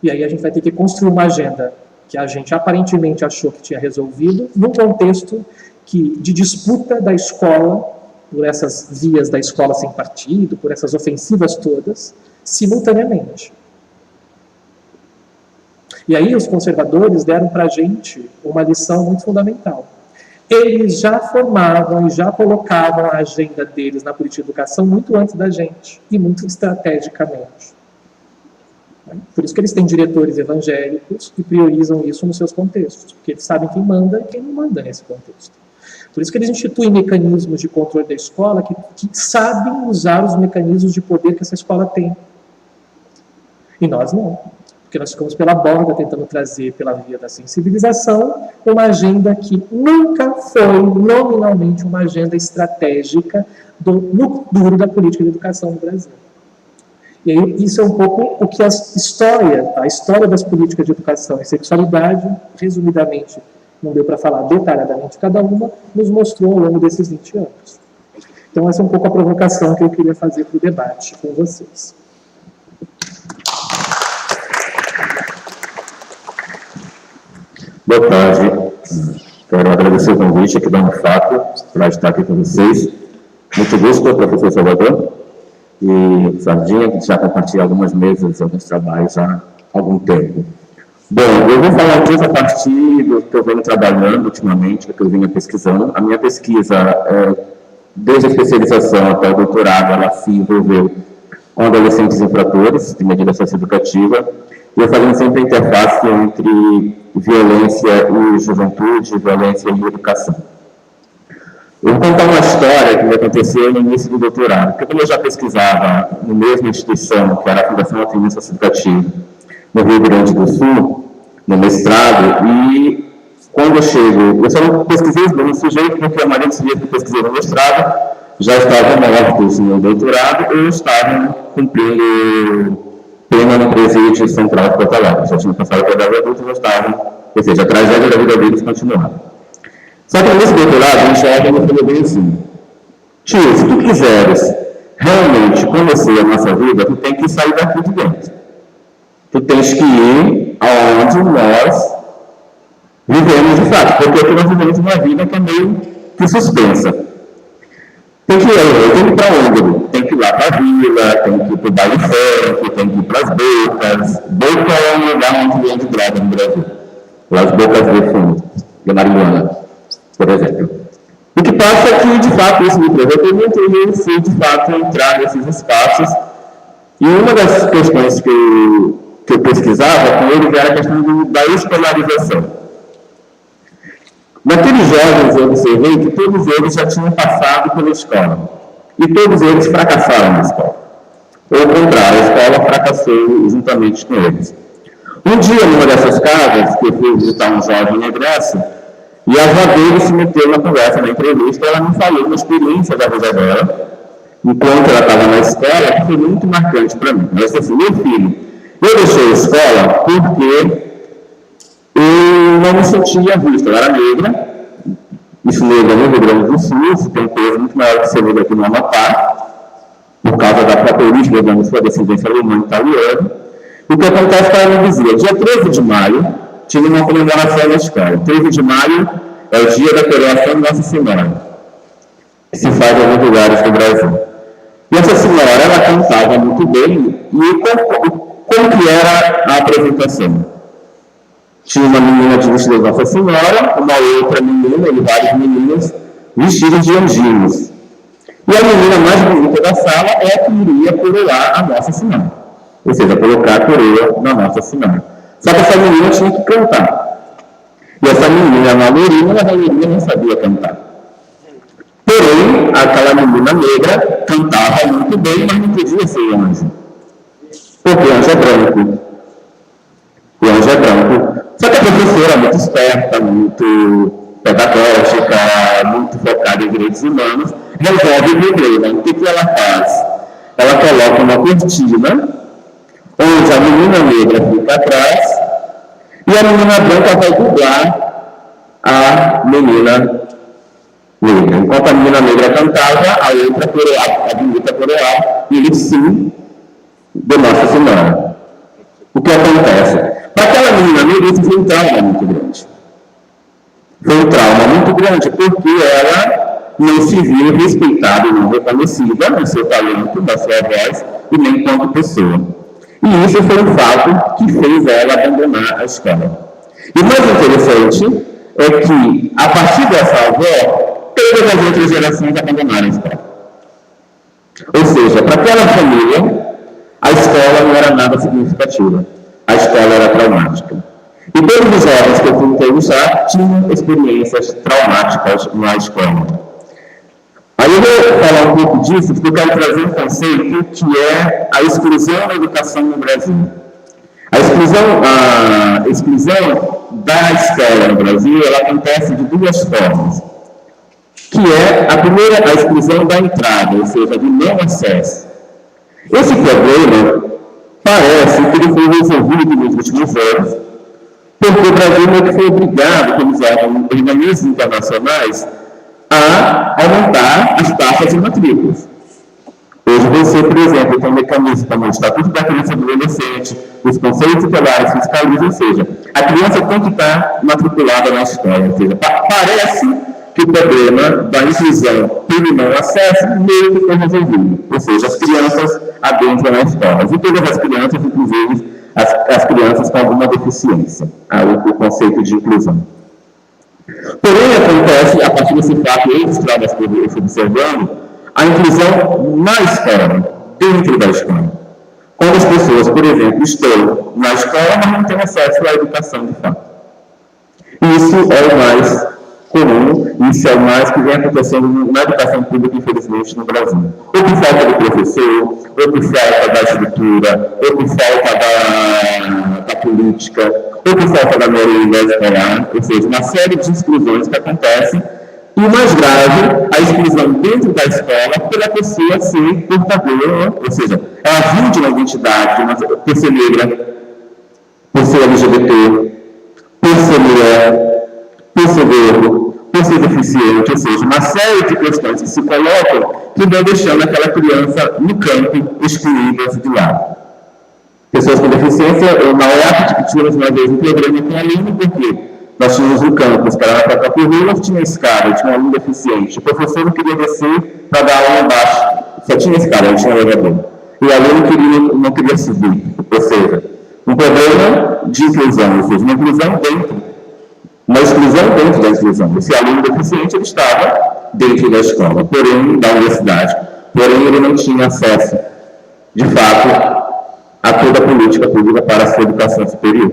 Speaker 4: E aí a gente vai ter que construir uma agenda que a gente aparentemente achou que tinha resolvido, num contexto de disputa da escola, por essas vias da escola sem partido, por essas ofensivas todas, simultaneamente. E aí os conservadores deram para a gente uma lição muito fundamental. Eles já formavam e já colocavam a agenda deles na política de educação muito antes da gente, e muito estrategicamente. Por isso que eles têm diretores evangélicos que priorizam isso nos seus contextos, porque eles sabem quem manda e quem não manda nesse contexto. Por isso que eles instituem mecanismos de controle da escola que sabem usar os mecanismos de poder que essa escola tem. E nós não. Porque nós ficamos pela borda tentando trazer, pela via da sensibilização, uma agenda que nunca foi nominalmente uma agenda estratégica no duro da política de educação no Brasil. E aí, isso é um pouco o que a história das políticas de educação e sexualidade, resumidamente, não deu para falar detalhadamente cada uma, nos mostrou ao longo desses 20 anos. Então, essa é um pouco a provocação que eu queria fazer para o debate com vocês.
Speaker 5: Boa tarde. Quero agradecer o convite aqui da UNFAP para estar aqui com vocês. Muito gosto, professor Salvador e Sardinha, que já compartilha algumas mesas e alguns trabalhos há algum tempo. Bom, eu vou falar aqui a partir do que eu venho trabalhando ultimamente, do que eu venho pesquisando. A minha pesquisa, desde a especialização até o doutorado, ela se envolveu com adolescentes infratores de medida socioeducativa, e eu fazendo sempre a interface entre violência e juventude, violência e educação. Eu vou contar uma história que me aconteceu no início do doutorado, porque como eu já pesquisava na mesma instituição, que era a Fundação Atendimento Socioeducativo, no Rio Grande do Sul, no mestrado, e quando eu chego, eu só não pesquisei no sujeito, porque a maioria dos sujeitos que eu pesquisei no mestrado já estavam mortos no doutorado ou estavam cumprindo pena no presídio central de Porto Alegre. Já tinham passado para a idade adulta e já estavam, ou seja, a tragédia da vida deles continuava. Só que nesse doutorado, a gente olha e falou bem assim: tio, se tu quiseres realmente conhecer a nossa vida, tu tem que sair daqui de dentro. Tu tens que ir aonde nós vivemos de fato, porque aqui nós vivemos uma vida que é meio que suspensa. Tem que ir para onde? Tem que ir lá para a vila, tem que ir para o baile funk, tem que ir para as bocas. Boca é um lugar onde vende droga no Brasil. As bocas de fundo, de marihuana, por exemplo. O que passa é que, de fato, isso me provocou muito e eu fui, de fato, entrar nesses espaços. E uma das questões que eu pesquisava com eles era a questão da escolarização. Naqueles jovens eu observei que todos eles já tinham passado pela escola. E todos eles fracassaram na escola. Ou ao contrário, a escola fracassou juntamente com eles. Um dia, numa dessas casas, que eu fui visitar um jovem na Grécia, e a avó dele se meteu na conversa, na entrevista, ela me falou uma experiência da vida dela, enquanto ela estava na escola, que foi muito marcante para mim. Ela disse assim: meu filho, eu deixei a escola porque eu não me sentia vista. Ela era negra, isso negra no Rio Grande do Sul, isso tem coisa muito maior que ser negra aqui no Amapá, por causa da própria origem, da sua descendência alemã e italiana. O que acontece é que ela me dizia: dia 13 de maio, tive uma comemoração na escola. 13 de maio é o dia da coroação de Nossa Senhora, que se faz em alguns lugares do Brasil. E essa senhora, ela cantava muito bem, e como que era a apresentação? Tinha uma menina de vestido de Nossa Senhora, uma outra menina e vários meninos vestidos de anjinhos. E a menina mais bonita da sala é a que iria coroar a Nossa Senhora. Ou seja, colocar a coroa na Nossa Senhora. Só que essa menina tinha que cantar. E essa menina, a maioria não sabia cantar. Porém, aquela menina negra cantava muito bem, mas não podia ser anjo. Porque o anjo é branco. O anjo é branco. Só que a professora é muito esperta, muito pedagógica, muito focada em direitos humanos, resolve o problema. O que ela faz? Ela coloca uma cortina, onde a menina negra fica atrás, e a menina branca vai dublar a menina negra. Enquanto a menina negra cantava, a outra coroava, a bonita coroava, e ele sim, de Nossa Senhora. O que acontece? Para aquela menina negra, isso foi um trauma muito grande. Foi um trauma muito grande, porque ela não se viu respeitada e não reconhecida no seu talento, na sua voz, e nem enquanto pessoa. E isso foi um fato que fez ela abandonar a escola. E o mais interessante é que, a partir dessa avó, todas as outras gerações abandonaram a escola. Ou seja, para aquela família, a escola não era nada significativa. A escola era traumática. E todos os jovens que eu fui entrevistar tinham experiências traumáticas na escola. Aí eu vou falar um pouco disso, porque eu quero trazer um conceito que é a exclusão da educação no Brasil. A exclusão da escola no Brasil, ela acontece de duas formas. Que é, a primeira, a exclusão da entrada, ou seja, do não acesso. Esse problema parece que ele foi resolvido nos últimos anos, porque o Brasil meio que foi obrigado, pelos organismos internacionais, a aumentar as taxas de matrículas. Hoje você, por exemplo, tem um mecanismo como o Estatuto da Criança e do Adolescente, os conselhos tutelares fiscalizam, ou seja, a criança tem que estar matriculada na escola. Ou seja, parece que o problema da inclusão pelo não acesso meio que foi resolvido. Ou seja, as crianças adentram nas escolas. E todas as crianças, inclusive as crianças com alguma deficiência. O conceito de inclusão. Porém, acontece, a partir desse fato registrado que eu fui observando, a inclusão na escola, dentro da escola. Quando as pessoas, por exemplo, estão na escola, mas não têm acesso à educação de fato. Isso é o mais comum, isso é o mais que vem acontecendo na educação pública, infelizmente, no Brasil. Ou por falta do professor, ou por falta da estrutura, ou por falta da política, ou por falta da merenda escolar, ou seja, uma série de exclusões que acontecem. E o mais grave, a exclusão dentro da escola pela pessoa ser portadora, ou seja, ela vive de uma identidade, por ser negra, por ser LGBT, por ser mulher, por ser gordo, por por ser deficiente, ou seja, uma série de questões que se colocam que vão deixando aquela criança no campo, excluída de lado. Pessoas com deficiência, na UEAP, discutimos uma vez um programa com aluno, porque nós tínhamos um campus, que era na Cacapiru, tinha escada, tinha um aluno deficiente. O professor não queria descer para dar aula embaixo, só tinha escada, não tinha elevador. E o aluno não queria subir, ou seja, um problema de inclusão, ou seja, uma inclusão dentro, uma exclusão dentro da exclusão. Esse aluno deficiente, ele estava dentro da escola, porém, da universidade, porém ele não tinha acesso, de fato, a toda a política pública para a sua educação superior.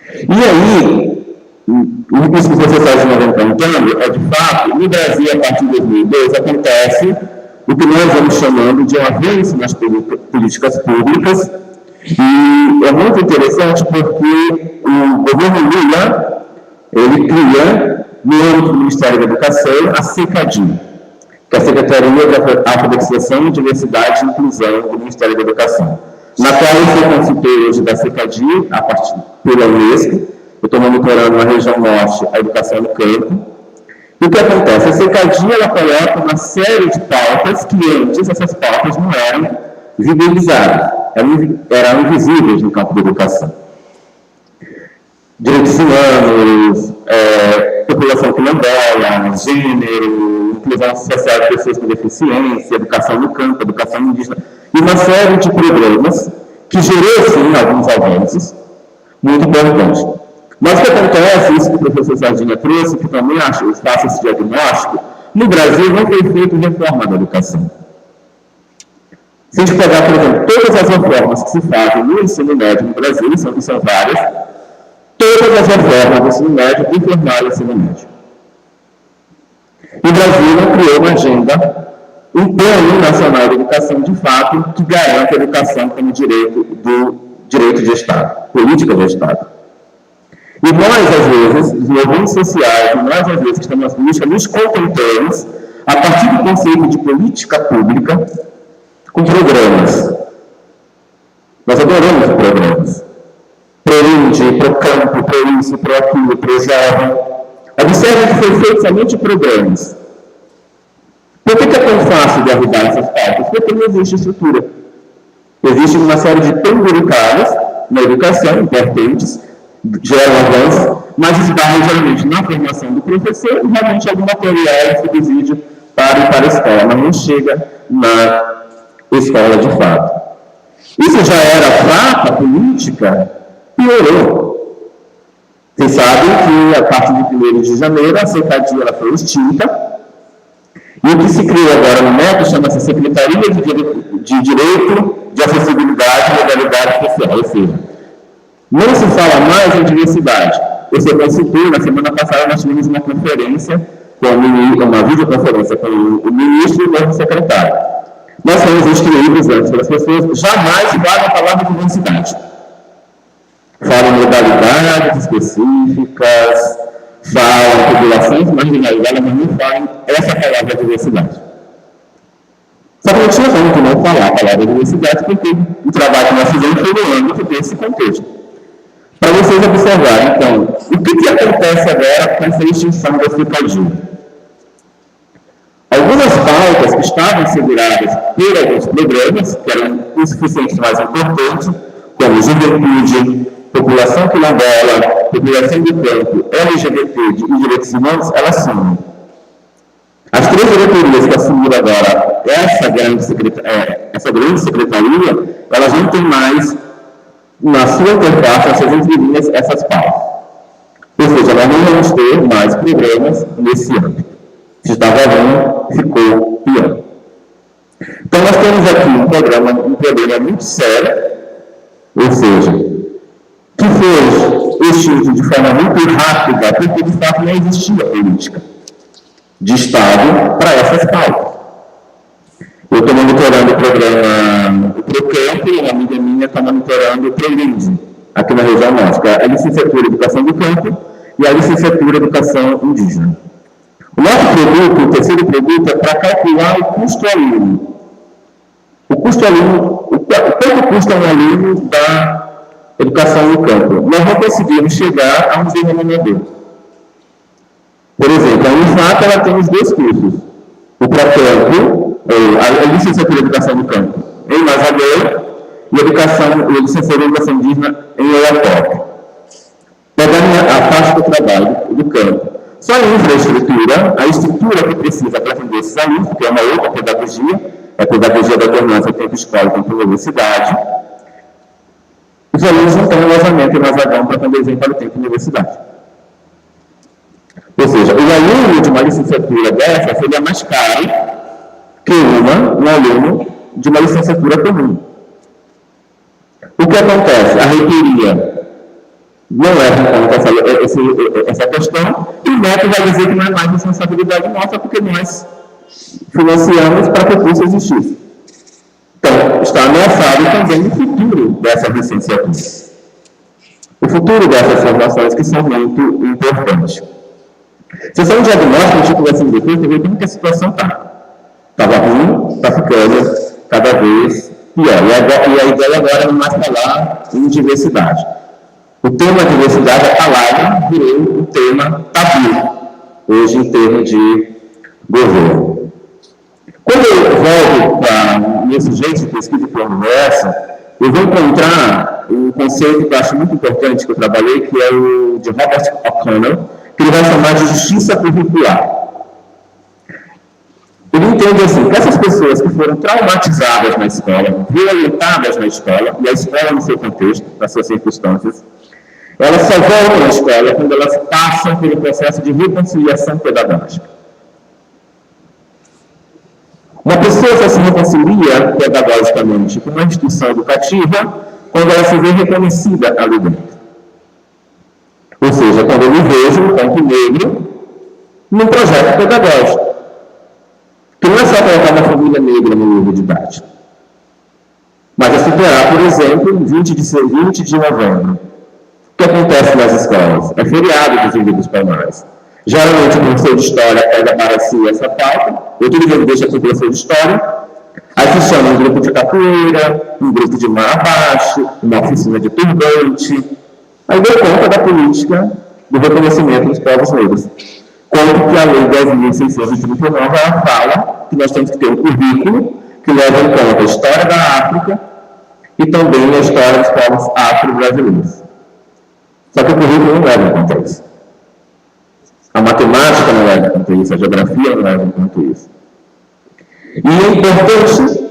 Speaker 5: E aí, o que os professores vão contando é, de fato, no Brasil, a partir de 2002, acontece o que nós vamos chamando de um avanço nas políticas públicas, e é muito interessante porque o governo Lula, ele cria, no âmbito do Ministério da Educação, a SECADI, que é a Secretaria de Alfabetização, Diversidade e Inclusão do Ministério da Educação, na qual eu sou consultor hoje da SECADI, a partir pela Unesco. Eu estou monitorando na região norte a educação no campo. E o que acontece? A SECADI, ela coloca uma série de pautas que antes essas pautas não eram visibilizadas, eram invisíveis no campo da educação. Direitos humanos, população quilombola, gênero, inclusão social de pessoas com deficiência, educação no campo, educação indígena, e uma série de programas que gerou, sim, alguns avanços muito importantes. Mas o que acontece, isso que o professor Sardinha trouxe, que também acho, eu faço esse diagnóstico, no Brasil não foi feita reforma da educação. Se a gente pegar, por exemplo, todas as reformas que se fazem no ensino médio no Brasil, e são várias, todas as reformas do ensino médio informaram o ensino médio. O Brasil não criou uma agenda, um plano nacional de educação, de fato, que garante a educação como direito de Estado, política do Estado. E nós, às vezes, os movimentos sociais, nós, às vezes, que estamos na política, nos contentamos, a partir do conceito de política pública, com programas. Nós adoramos programas. Pro-Índio, Pro-Campo, Pro-Isso, Pro-Aquilo, Pro-Jovem. Observe que foi feito somente programas. Por que é tão fácil de derrubar essas pautas? Porque não existe estrutura. Existe uma série de penduricalhos na educação, importantes, geram avanços, mas esbarram geralmente na formação do professor e realmente algum material subsídio para ir para a escola, mas não chega na escola de fato. Isso já era fraca política, piorou. Vocês sabem que a partir de 1º de janeiro a SECADI foi extinta, e o que se criou agora no MEC chama-se Secretaria de Direito de Acessibilidade e Legalidade Social, ou seja, não se fala mais em diversidade. Você consultou, na semana passada nós tivemos uma conferência, uma videoconferência com o ministro e o novo secretário. Nós fomos instruídos antes pelas pessoas, jamais falem a palavra diversidade. Falam modalidades específicas, falam populações marginalizadas, mas não falam essa palavra diversidade. Só que não tinha como não falar a palavra diversidade, porque o trabalho que nós fizemos foi no âmbito desse contexto. Para vocês observarem, então, o que acontece agora com essa extinção da SECADI? Algumas pautas que estavam seguradas por alguns programas, que eram insuficientes, mais importantes, como juventude, população quilombola, população do campo, LGBT e direitos humanos, elas sumem. As 3 diretorias que assumiram agora essa grande secretaria, elas não têm mais, na sua interface, nas suas entrelinhas, essas pautas. Ou seja, nós não vamos ter mais programas nesse âmbito. Se estava bom, ficou pior. Então, nós temos aqui um problema muito sério, ou seja, que foi extinto de forma muito rápida, porque de fato não existia política de Estado para essas pautas. Eu estou monitorando o programa Pro-Campo e uma amiga minha está monitorando o Pro-Linde, aqui na região norte, que é a licenciatura em Educação do Campo e a licenciatura em Educação Indígena. O nosso produto, o terceiro produto, é para calcular o custo aluno. O custo aluno, quanto custa um aluno da educação no campo? Nós não conseguimos chegar a um denominador. Por exemplo, a Unifap ela tem os dois cursos. O pré-campo, a licenciatura de Educação do Campo em Mazagão e a licenciatura de Educação Indígena em Oiapoque. Pegando a parte do trabalho do campo. Só a infraestrutura, a estrutura que precisa para atender esses alunos, que é uma outra pedagogia, é a pedagogia da alternância tempo escola e tempo universidade. Os alunos não têm alojamento em Mazagão para quando eles vêm para o tempo universidade. Ou seja, o aluno de uma licenciatura dessa seria mais caro que um aluno de uma licenciatura comum. O que acontece? A reitoria não leva em conta essa questão e o MEC vai dizer que não é mais responsabilidade nossa porque nós financiamos para que o curso existisse. Então, está ameaçado também o futuro dessa licenciatura. O futuro dessas formações que são muito importantes. Se são um diagnóstico, a gente conversa depois, você vê como que a situação está. Estava ruim, está ficando cada vez pior. E a ideia agora é mais falar em diversidade. O tema diversidade, a palavra, virou um tema tabu, hoje em termos de governo. Quando eu volto para esse jeito de pesquisa e conversa, eu vou encontrar um conceito que eu acho muito importante, que eu trabalhei, que é o de Robert O'Connell, que ele vai chamar de justiça curricular. Ele entende assim, que essas pessoas que foram traumatizadas na escola, violentadas na escola, e a escola no seu contexto, nas suas circunstâncias, elas só voltam à escola quando elas passam pelo processo de reconciliação pedagógica. Uma pessoa só se reconcilia pedagogicamente com uma instituição educativa quando ela se vê reconhecida ali dentro. Ou seja, quando eu me vejo no campo negro num projeto pedagógico. Que não é só colocar uma família negra no livro didático, mas é superar, por exemplo, 20 de novembro. O que acontece nas escolas? É feriado dos Índios Palmares. Geralmente o professor de história pega para si essa pauta, outro livro deixa para o professor de história, aí se chama um grupo de capoeira, um grupo de mar abaixo, uma oficina de turbante, aí deu conta da política do reconhecimento dos povos negros. Como que a Lei 10.639 ela fala que nós temos que ter um currículo que leva em conta a história da África e também a história dos povos afro-brasileiros. Só que o currículo não leva em conta isso. A matemática não leva em conta isso, a geografia não leva em conta isso. E é importante,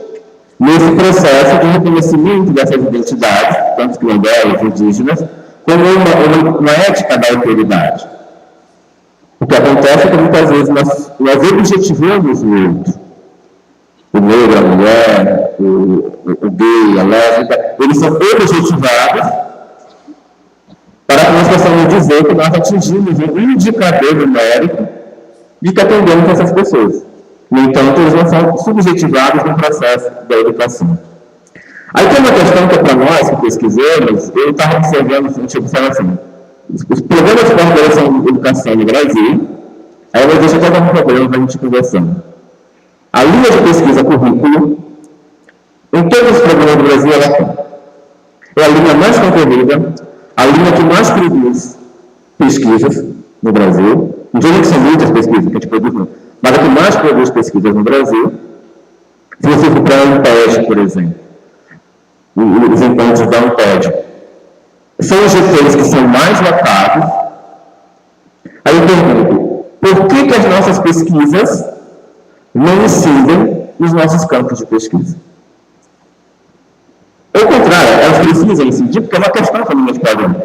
Speaker 5: nesse processo de reconhecimento dessas identidades, tanto quilombolas, indígenas, como uma ética da alteridade. O que acontece é que muitas vezes nós objetivamos o outro. O negro, a mulher, o gay, a lésbica, eles são objetivados para que nós possamos dizer que nós atingimos um indicador numérico de que atendemos essas pessoas. No entanto, eles não são subjetivados no processo da educação. Aí tem uma questão que é para nós que pesquisamos, eu estava observando, a gente observa assim, os programas de pós-graduação de educação no Brasil, aí eu deixo até dar um problema para a gente conversando. A linha de pesquisa currículo, em todos os programas do Brasil, é a linha mais concorrida, a linha que mais produz pesquisas no Brasil. Não digo que são muitas pesquisas que a gente produz, mas a que mais produz pesquisas no Brasil. Se você for para a Amped, por exemplo, os encontros da Amped, são os GTs que são mais lotados. Aí eu pergunto, por que as nossas pesquisas não incidem nos nossos campos de pesquisa? Ao contrário, elas precisam incidir, porque é uma questão também de padrão.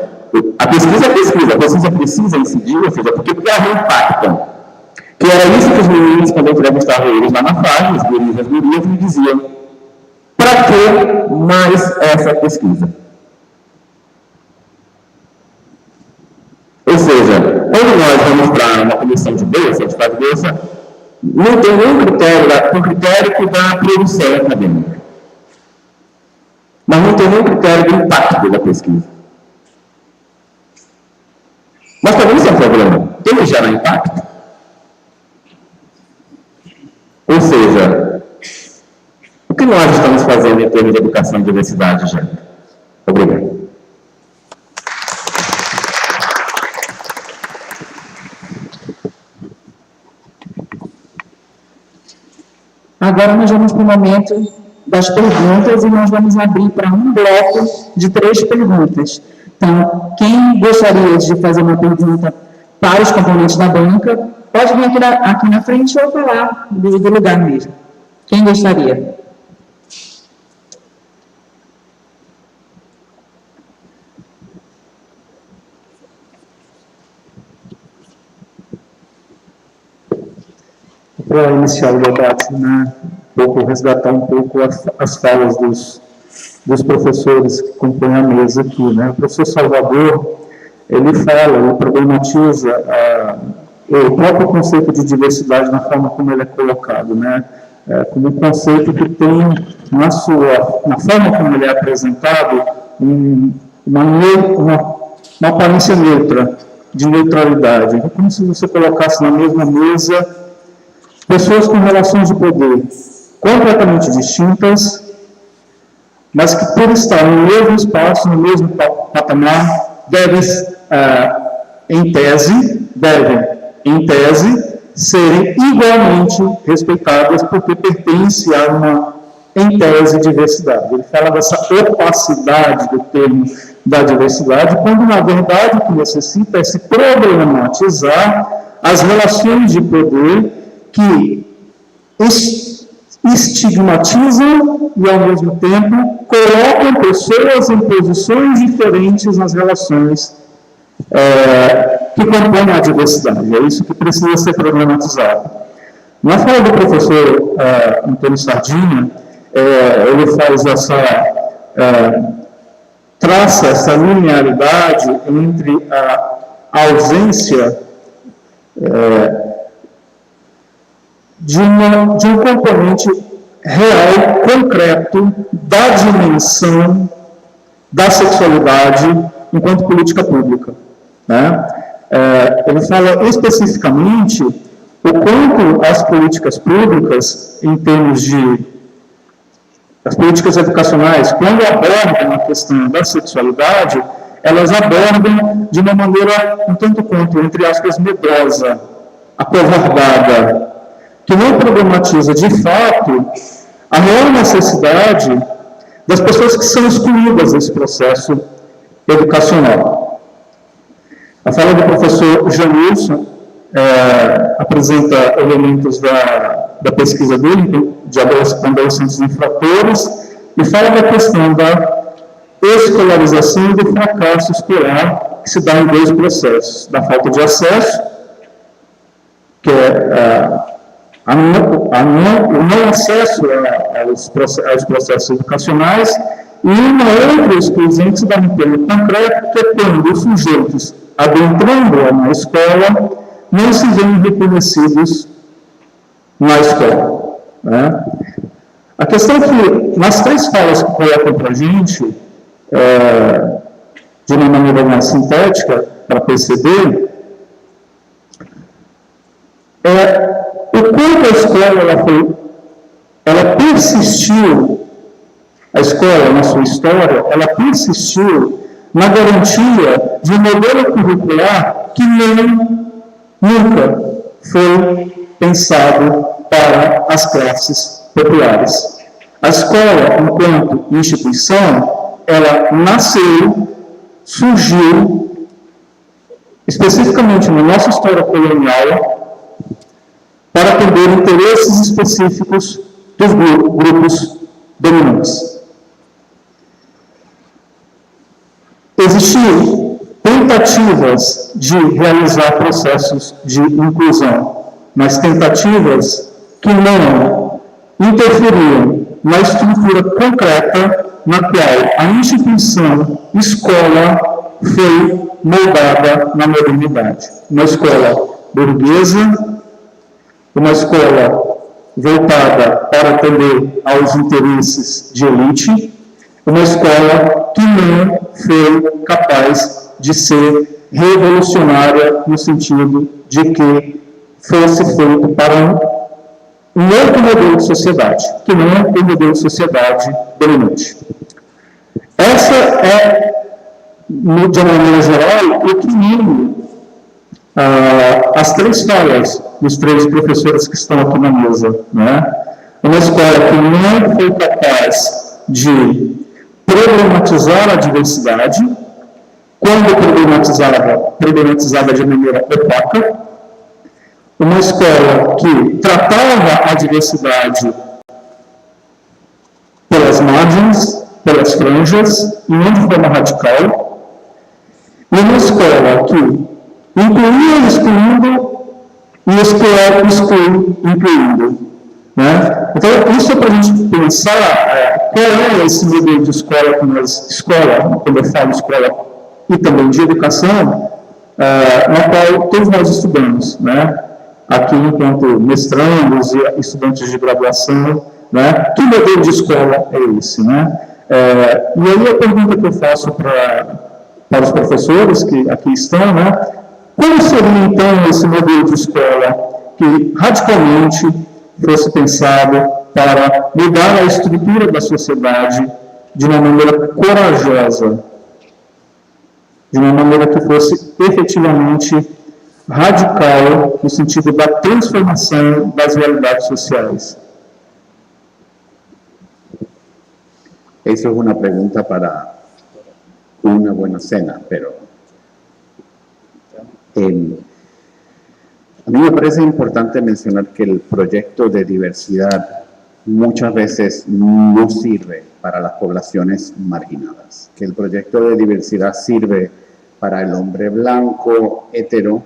Speaker 5: A pesquisa precisa incidir, ou seja, porque elas impactam. Que era isso que os meninos, quando eu entrevistava eles lá na fase, os guris e as gurias, me diziam: para que mais essa pesquisa? Ou seja, quando nós vamos para uma comissão de bolsa, de faz bolsa, não tem nenhum critério que dá produção acadêmica. Mas não tem nenhum critério de impacto da pesquisa. Mas também isso é um problema. Tem que gerar impacto. Ou seja, o que nós estamos fazendo em termos de educação e diversidade, gente? Obrigado.
Speaker 1: Agora nós vamos para o momento das perguntas e nós vamos abrir para um bloco de 3 perguntas. Então, quem gostaria de fazer uma pergunta para os componentes da banca, pode vir aqui na frente ou falar do lugar mesmo. Quem gostaria?
Speaker 3: Para iniciar o debate, né, resgatar um pouco as falas dos professores que compõem a mesa aqui, né? O professor Salvador, ele problematiza o próprio conceito de diversidade na forma como ele é colocado, né? Como um conceito que tem, na forma como ele é apresentado, uma aparência neutra, de neutralidade. É como se você colocasse na mesma mesa pessoas com relações de poder completamente distintas, mas que, por estar no mesmo espaço, no mesmo patamar, devem, em tese, serem igualmente respeitadas, porque pertencem a uma, em tese, diversidade. Ele fala dessa opacidade do termo da diversidade, quando, na verdade, o que necessita é se problematizar as relações de poder que estigmatizam e, ao mesmo tempo, colocam pessoas em posições diferentes nas relações que compõem a diversidade. É isso que precisa ser problematizado. Na fala do professor Antônio Sardinha, ele faz traça essa linearidade entre a ausência de um componente real, concreto, da dimensão da sexualidade enquanto política pública, né? Ele fala especificamente o quanto as políticas públicas, em termos de as políticas educacionais, quando abordam a questão da sexualidade, elas abordam de uma maneira um tanto quanto, entre aspas, medrosa, acovardada, que não problematiza, de fato, a real necessidade das pessoas que são excluídas desse processo educacional. A fala do professor Janilson apresenta elementos da pesquisa dele, de adolescentes infratores, e fala da questão da escolarização e do fracasso escolar, que se dá em 2 processos: da falta de acesso, que é o não acesso aos processos educacionais, e uma outra exclusão que se dá no termo concreto, que é quando os sujeitos, adentrando na escola, não se veem reconhecidos na escola, né? A questão é que, nas 3 falas que colocam para a gente, de uma maneira mais sintética, para perceber, o quanto a escola ela persistiu, a escola, na sua história, ela persistiu na garantia de um modelo curricular que nunca foi pensado para as classes populares. A escola, enquanto instituição, ela nasceu, surgiu, especificamente na nossa história colonial, para atender interesses específicos dos grupos dominantes. Existiam tentativas de realizar processos de inclusão, mas tentativas que não interferiam na estrutura concreta na qual a instituição escola foi moldada na modernidade. Uma escola burguesa, uma escola voltada para atender aos interesses de elite, uma escola que não foi capaz de ser revolucionária no sentido de que fosse feito para um outro modelo de sociedade, que não é o modelo de sociedade dominante. Essa é, de uma maneira geral, o que une as 3 falas dos 3 professores que estão aqui na mesa, né? Uma escola que não foi capaz de problematizar a diversidade, quando problematizava de maneira opaca, uma escola que tratava a diversidade pelas margens, pelas franjas, e não de forma radical, e uma escola que incluía excluindo e exclui incluindo. Né? Então, isso é para a gente pensar qual é esse modelo de escola quando eu falo escola e também de educação, na qual todos nós estudamos, né? Aqui enquanto mestrandos e estudantes de graduação, né? Que modelo de escola é esse, né? E aí a pergunta que eu faço para os professores que aqui estão, né? Como seria então esse modelo de escola que radicalmente fosse pensado para mudar a estrutura da sociedade de uma maneira corajosa, de uma maneira que fosse efetivamente radical no sentido da transformação das realidades sociais?
Speaker 2: Eso es una pregunta para una buena cena, pero a mí me parece importante mencionar que el proyecto de diversidad muchas veces no sirve para las poblaciones marginadas, que el proyecto de diversidad sirve para el hombre blanco, hetero,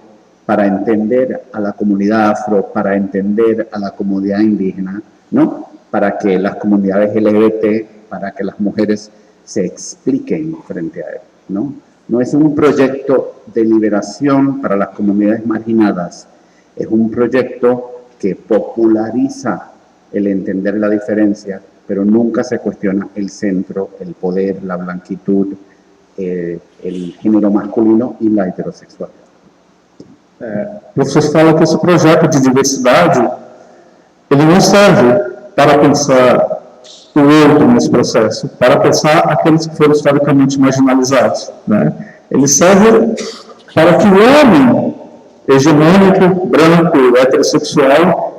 Speaker 2: para entender a la comunidad afro, para entender a la comunidad indígena, ¿no? Para que las comunidades LGBT, para que las mujeres se expliquen frente a él, ¿no? No es un proyecto de liberación para las comunidades marginadas, es un proyecto que populariza el entender la diferencia, pero nunca se cuestiona el centro, el poder, la blanquitud, el género masculino e a heterossexualidade.
Speaker 3: O professor fala que esse projeto de diversidade, ele não serve para pensar o outro nesse processo, para pensar aqueles que foram historicamente marginalizados, né? Ele serve para que o homem hegemônico, branco, heterossexual,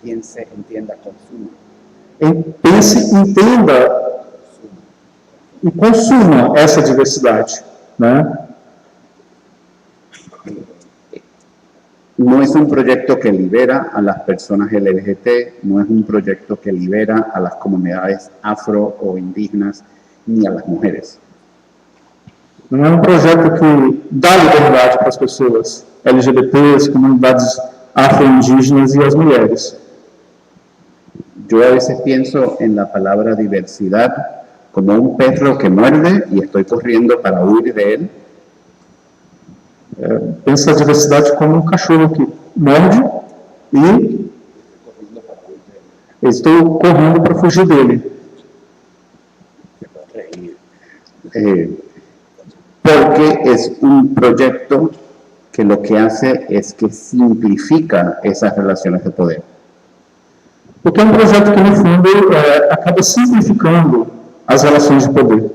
Speaker 2: Entienda, consuma.
Speaker 3: Pense, entenda e consuma essa diversidade, né?
Speaker 2: No es un proyecto que libera a las personas LGBT, no es un proyecto que libera a las comunidades afro o indígenas, ni a las mujeres.
Speaker 3: Não é um projeto que dá liberdade para as pessoas LGBTs, comunidades afro-indígenas e as mulheres.
Speaker 2: Yo a veces pienso en la palabra diversidad como un perro que muerde y estoy corriendo para huir de él.
Speaker 3: Pensa a diversidade como um cachorro que morde e estou correndo para fugir dele.
Speaker 2: Porque es un proyecto que lo que hace es que simplifica esas relaciones de poder.
Speaker 3: Porque é um projeto que, no fundo, acaba simplificando as relações de poder.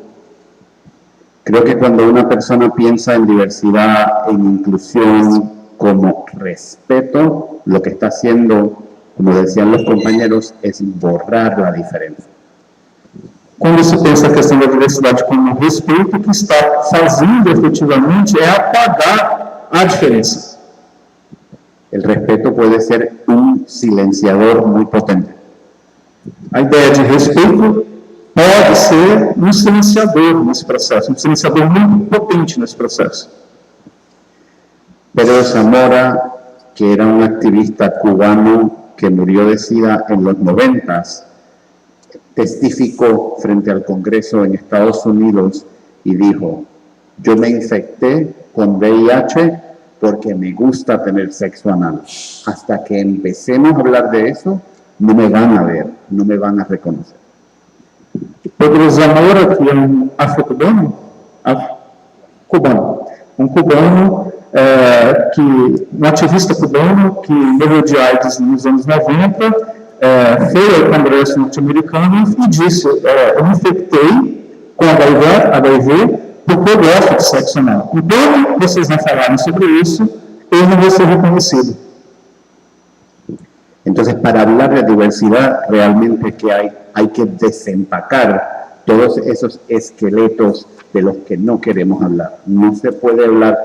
Speaker 2: Creo que cuando una persona piensa en diversidad, en inclusión, como respeto, lo que está haciendo, como decían los compañeros, es borrar la diferencia.
Speaker 3: Quando se pensa a questão da diversidade como respeito, o que está fazendo efetivamente é apagar a diferença.
Speaker 2: El respeto puede ser un silenciador muy potente.
Speaker 3: A ideia de respeito pode ser um silenciador nesse processo, um silenciador muito potente nesse processo.
Speaker 2: Pedro Zamora, que era un activista cubano que murió de SIDA en los 90s, testificó frente al Congreso en Estados Unidos y dijo: yo me infecté con VIH porque me gusta tener sexo anal. Hasta que empecemos a hablar de eso, no me van a ver, no me van a reconocer.
Speaker 3: Pedro Zamora, que é um afro-cubano, um ativista cubano que morreu de AIDS nos anos 90, foi ao Congresso norte-americano e disse: eu me infectei com HIV porque eu gosto de sexo anal. Enquanto vocês não falarem sobre isso, eu não vou ser reconhecido.
Speaker 2: Entonces, para hablar de diversidad, realmente que hay que desempacar todos esos esqueletos de los que no queremos hablar. No se puede hablar,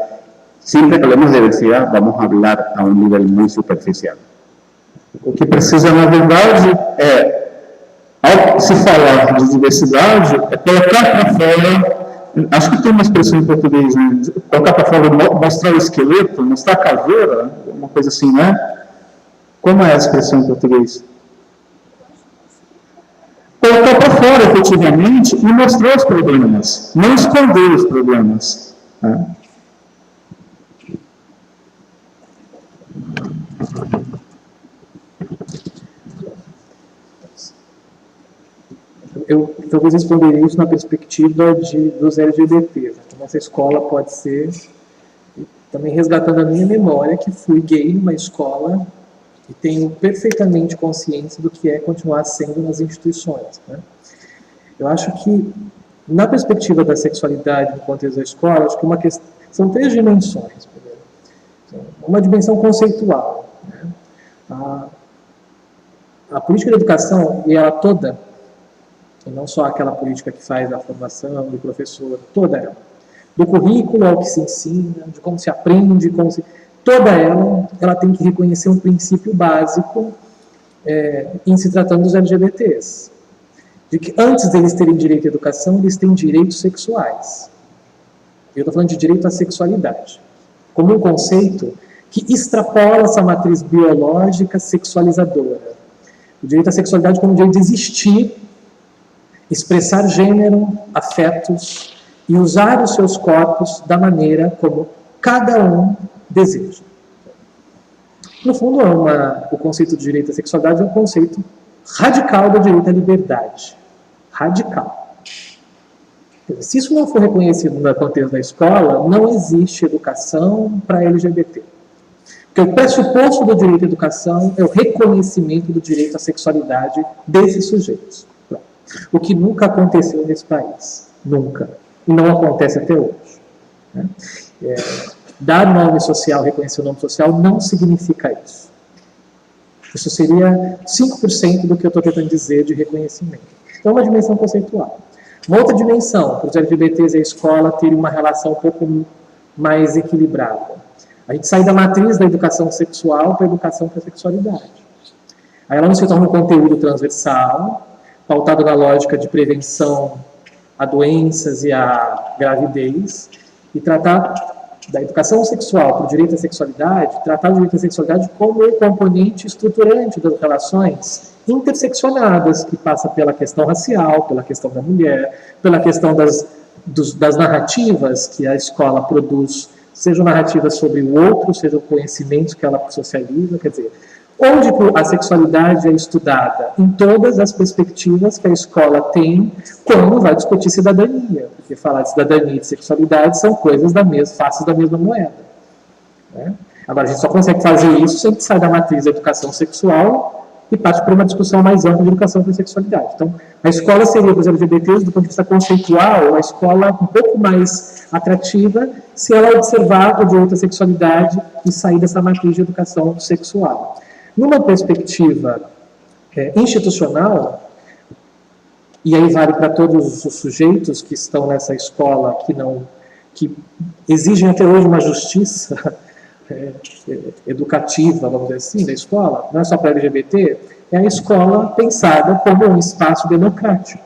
Speaker 2: siempre que hablemos de diversidad, vamos a hablar a un nivel muy superficial.
Speaker 3: O que precisa, na verdade, ao se falar de diversidade, é colocar para fora, acho que tem uma expressão em português, né? Colocar para fora, mostrar o esqueleto, mostrar a caveira, uma coisa assim, né? Como é a expressão em português? Colocar para fora, efetivamente, e mostrar os problemas, não esconder os problemas, né?
Speaker 4: Eu talvez responderia isso na perspectiva dos LGBTs. Então, essa escola pode ser, também resgatando a minha memória, que fui gay numa escola e tenho perfeitamente consciência do que é continuar sendo nas instituições, né? Eu acho que, na perspectiva da sexualidade no contexto da escola, acho que são 3 dimensões. Primeiro. Uma dimensão conceitual, né? A política de educação, e ela toda, e não só aquela política que faz a formação do professor, toda ela, do currículo ao que se ensina, de como se aprende, toda ela tem que reconhecer um princípio básico em se tratando dos LGBTs, de que antes deles terem direito à educação, eles têm direitos sexuais. Eu estou falando de direito à sexualidade, como um conceito que extrapola essa matriz biológica sexualizadora. O direito à sexualidade como direito de existir, expressar gênero, afetos e usar os seus corpos da maneira como cada um deseja. No fundo, o conceito de direito à sexualidade é um conceito radical do direito à liberdade. Radical. Se isso não for reconhecido no contexto da escola, não existe educação para LGBT. Porque o pressuposto do direito à educação é o reconhecimento do direito à sexualidade desses sujeitos. O que nunca aconteceu nesse país. Nunca. E não acontece até hoje. Né? Dar nome social, reconhecer o nome social, não significa isso. Isso seria 5% do que eu estou tentando dizer de reconhecimento. Então, é uma dimensão conceitual. Uma outra dimensão, para os LGBTs e a escola terem uma relação um pouco mais equilibrada. A gente sai da matriz da educação sexual para a educação para a sexualidade. Aí ela não se torna um conteúdo transversal, pautado na lógica de prevenção a doenças e a gravidez, e tratar da educação sexual para o direito à sexualidade, tratar o direito à sexualidade como um componente estruturante das relações interseccionadas, que passa pela questão racial, pela questão da mulher, pela questão das narrativas que a escola produz, sejam narrativas sobre o outro, sejam conhecimentos que ela socializa, quer dizer, onde a sexualidade é estudada em todas as perspectivas que a escola tem quando vai discutir cidadania, porque falar de cidadania e de sexualidade são coisas faces da mesma moeda. Né? Agora, a gente só consegue fazer isso se a gente sai da matriz da educação sexual e parte para uma discussão mais ampla de educação para a sexualidade. Então, a escola seria para os LGBTs, do ponto de vista conceitual, uma escola um pouco mais atrativa se ela observar o direito à sexualidade e sair dessa matriz de educação sexual. Numa perspectiva institucional, e aí vale para todos os sujeitos que estão nessa escola que exigem até hoje uma justiça educativa, vamos dizer assim, da escola, não é só para LGBT, é a escola pensada como um espaço democrático.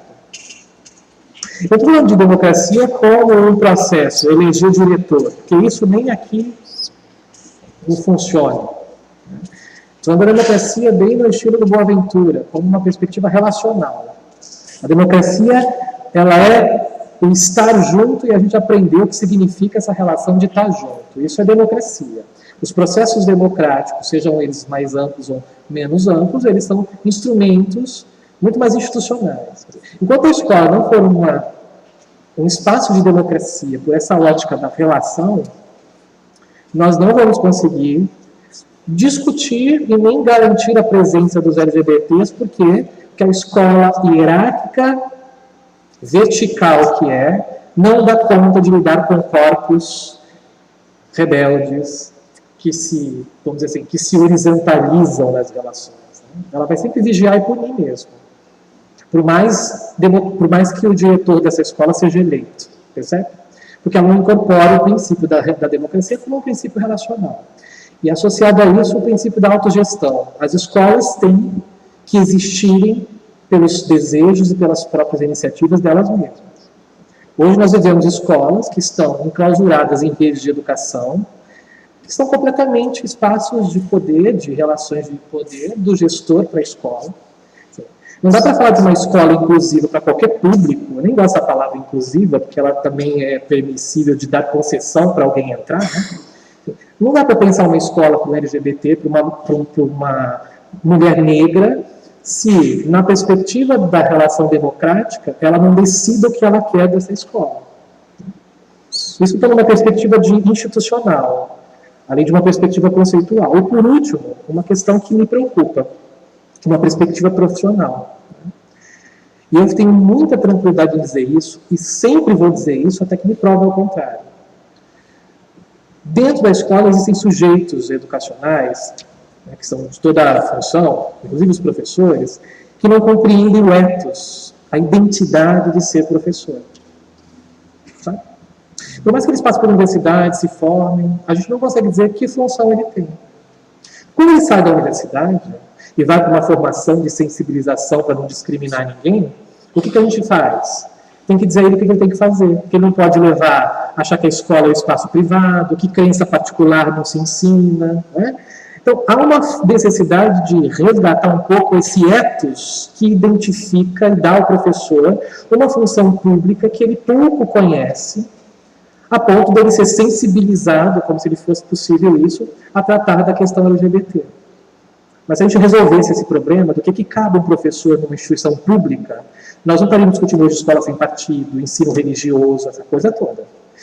Speaker 4: Eu estou falando de democracia como um processo, eleger diretor, porque isso nem aqui não funciona. Estou falando da democracia bem no estilo do Boaventura, como uma perspectiva relacional. A democracia, ela é o estar junto e a gente aprendeu o que significa essa relação de estar junto. Isso é democracia. Os processos democráticos, sejam eles mais amplos ou menos amplos, eles são instrumentos muito mais institucionais. Enquanto a escola não for um espaço de democracia por essa ótica da relação, nós não vamos conseguir discutir e nem garantir a presença dos LGBTs, porque a escola hierárquica, vertical que não dá conta de lidar com corpos rebeldes, vamos dizer assim, que se horizontalizam nas relações. Né? Ela vai sempre vigiar e punir mesmo. Por mais que o diretor dessa escola seja eleito, percebe? Porque ela não incorpora o princípio da democracia como um princípio relacional. E associado a isso, o princípio da autogestão. As escolas têm que existirem pelos desejos e pelas próprias iniciativas delas mesmas. Hoje nós vivemos escolas que estão enclausuradas em redes de educação, que são completamente espaços de poder, de relações de poder do gestor para a escola. Não dá para falar de uma escola inclusiva para qualquer público, eu nem gosto da palavra inclusiva, porque ela também é permissível de dar concessão para alguém entrar, né? Não dá para pensar uma escola para um LGBT, para uma mulher negra, se, na perspectiva da relação democrática, ela não decida o que ela quer dessa escola. Isso está numa perspectiva institucional, além de uma perspectiva conceitual. E, por último, uma questão que me preocupa, uma perspectiva profissional. E eu tenho muita tranquilidade em dizer isso, e sempre vou dizer isso até que me provem o contrário. Dentro da escola existem sujeitos educacionais, né, que são de toda a função, inclusive os professores, que não compreendem o ethos, a identidade de ser professor. Sabe? Por mais que eles passem por universidade, se formem, a gente não consegue dizer que função ele tem. Quando ele sai da universidade e vai para uma formação de sensibilização para não discriminar ninguém, o que a gente faz? Tem que dizer a ele o que ele tem que fazer, porque ele não pode achar que a escola é um espaço privado, que crença particular não se ensina. Né? Então, há uma necessidade de resgatar um pouco esse ethos que identifica e dá ao professor uma função pública que ele pouco conhece, a ponto dele ser sensibilizado, como se ele fosse possível isso, a tratar da questão LGBT. Mas se a gente resolvesse esse problema do que cabe um professor numa instituição pública, nós não estaríamos discutindo hoje escola sem partido, ensino religioso, essa coisa toda.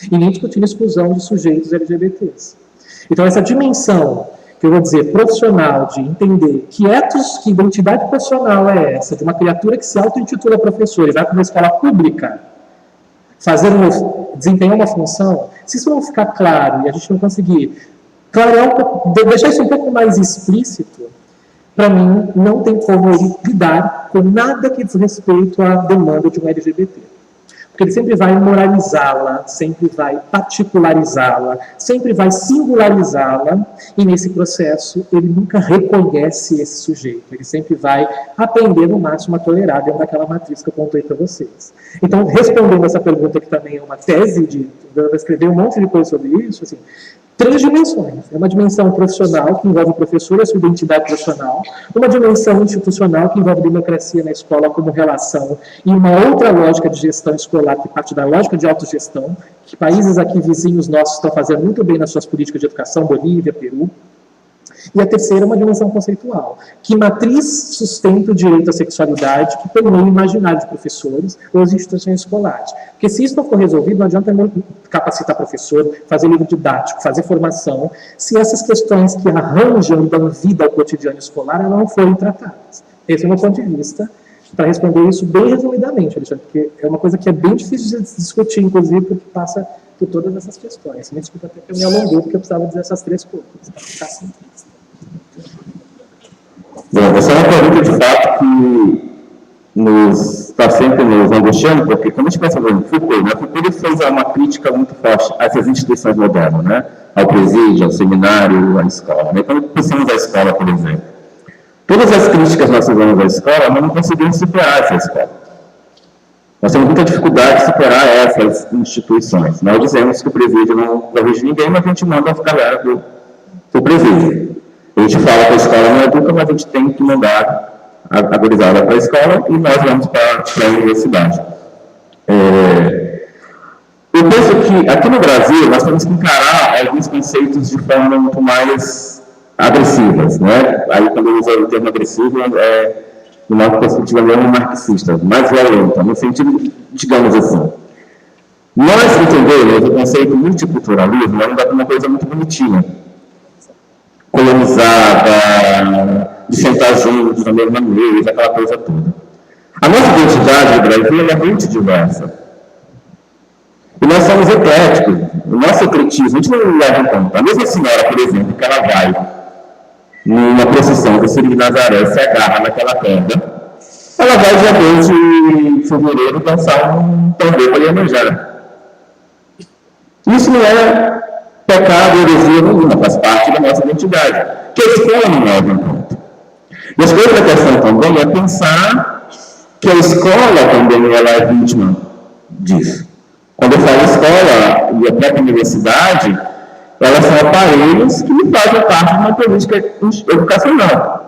Speaker 4: E nem discutindo exclusão de sujeitos LGBTs. Então, essa dimensão, que eu vou dizer, profissional, de entender que ethos, que identidade profissional é essa, de uma criatura que se auto-intitula professor e vai para uma escola pública, desempenhar uma função, se isso não ficar claro e a gente não conseguir deixar isso um pouco mais explícito, para mim, não tem como ele lidar com nada que diz respeito à demanda de um LGBT. Porque ele sempre vai moralizá-la, sempre vai particularizá-la, sempre vai singularizá-la, e nesse processo ele nunca reconhece esse sujeito. Ele sempre vai aprender no máximo a tolerar dentro daquela matriz que eu contei para vocês. Então, respondendo essa pergunta, que também é uma tese, eu vou escrever um monte de coisa sobre isso, assim, 3 dimensões. É uma dimensão profissional, que envolve o professor e a sua identidade profissional, uma dimensão institucional, que envolve democracia na escola como relação, e uma outra lógica de gestão escolar, que parte da lógica de autogestão, que países aqui vizinhos nossos estão fazendo muito bem nas suas políticas de educação, Bolívia, Peru. E a terceira é uma dimensão conceitual, que matriz sustenta o direito à sexualidade, que permeia o imaginário de professores ou as instituições escolares. Porque se isso não for resolvido, não adianta capacitar professor, fazer livro didático, fazer formação, se essas questões que arranjam e dão vida ao cotidiano escolar, elas não forem tratadas. Esse é o meu ponto de vista, para responder isso bem resumidamente, Alexandre, porque é uma coisa que é bem difícil de discutir, inclusive, porque passa por todas essas questões. Me desculpa até que eu me alonguei, porque eu precisava dizer essas 3 coisas, para ficar simplista.
Speaker 5: Bom, essa é uma pergunta de fato que está sempre nos angustiando, porque quando a gente pensa no Foucault, né, Foucault fez uma crítica muito forte a essas instituições modernas, né, ao presídio, ao seminário, à escola. Né? Quando pensamos a escola, por exemplo, todas as críticas que nós fizemos à escola, nós não conseguimos superar essa escola. Nós temos muita dificuldade de superar essas instituições. Nós dizemos que o presídio não corrige ninguém, mas a gente manda a galera para o presídio. A gente fala que a escola não educa, mas a gente tem que mandar a gurizada para a escola e nós vamos para a universidade. Eu penso que aqui no Brasil nós temos que encarar alguns conceitos de forma muito mais agressivas. Né? Aí, quando eu uso o termo agressivo, é de uma perspectiva mesmo marxista, mais violenta, no sentido, digamos assim. Nós entendemos o conceito multiculturalismo ainda como uma coisa muito bonitinha. Colonizada, de sentar juntos na mesma mesa, aquela coisa toda. A nossa identidade no Brasil é muito diversa. E nós somos ecléticos. O nosso ecletismo, a gente não leva em conta. A mesma senhora, por exemplo, que ela vai numa procissão do Círio de Nazaré, se agarra naquela corda, ela vai dia 2 de fevereiro dançar um tambor para Iemanjá. Isso não é pecado, heresia nenhuma, faz parte da nossa identidade, que a escola não leva em conta. E a outra questão também é pensar que a escola também ela é vítima disso. Quando eu falo escola e a própria universidade, elas são aparelhos que fazem parte de uma política educacional.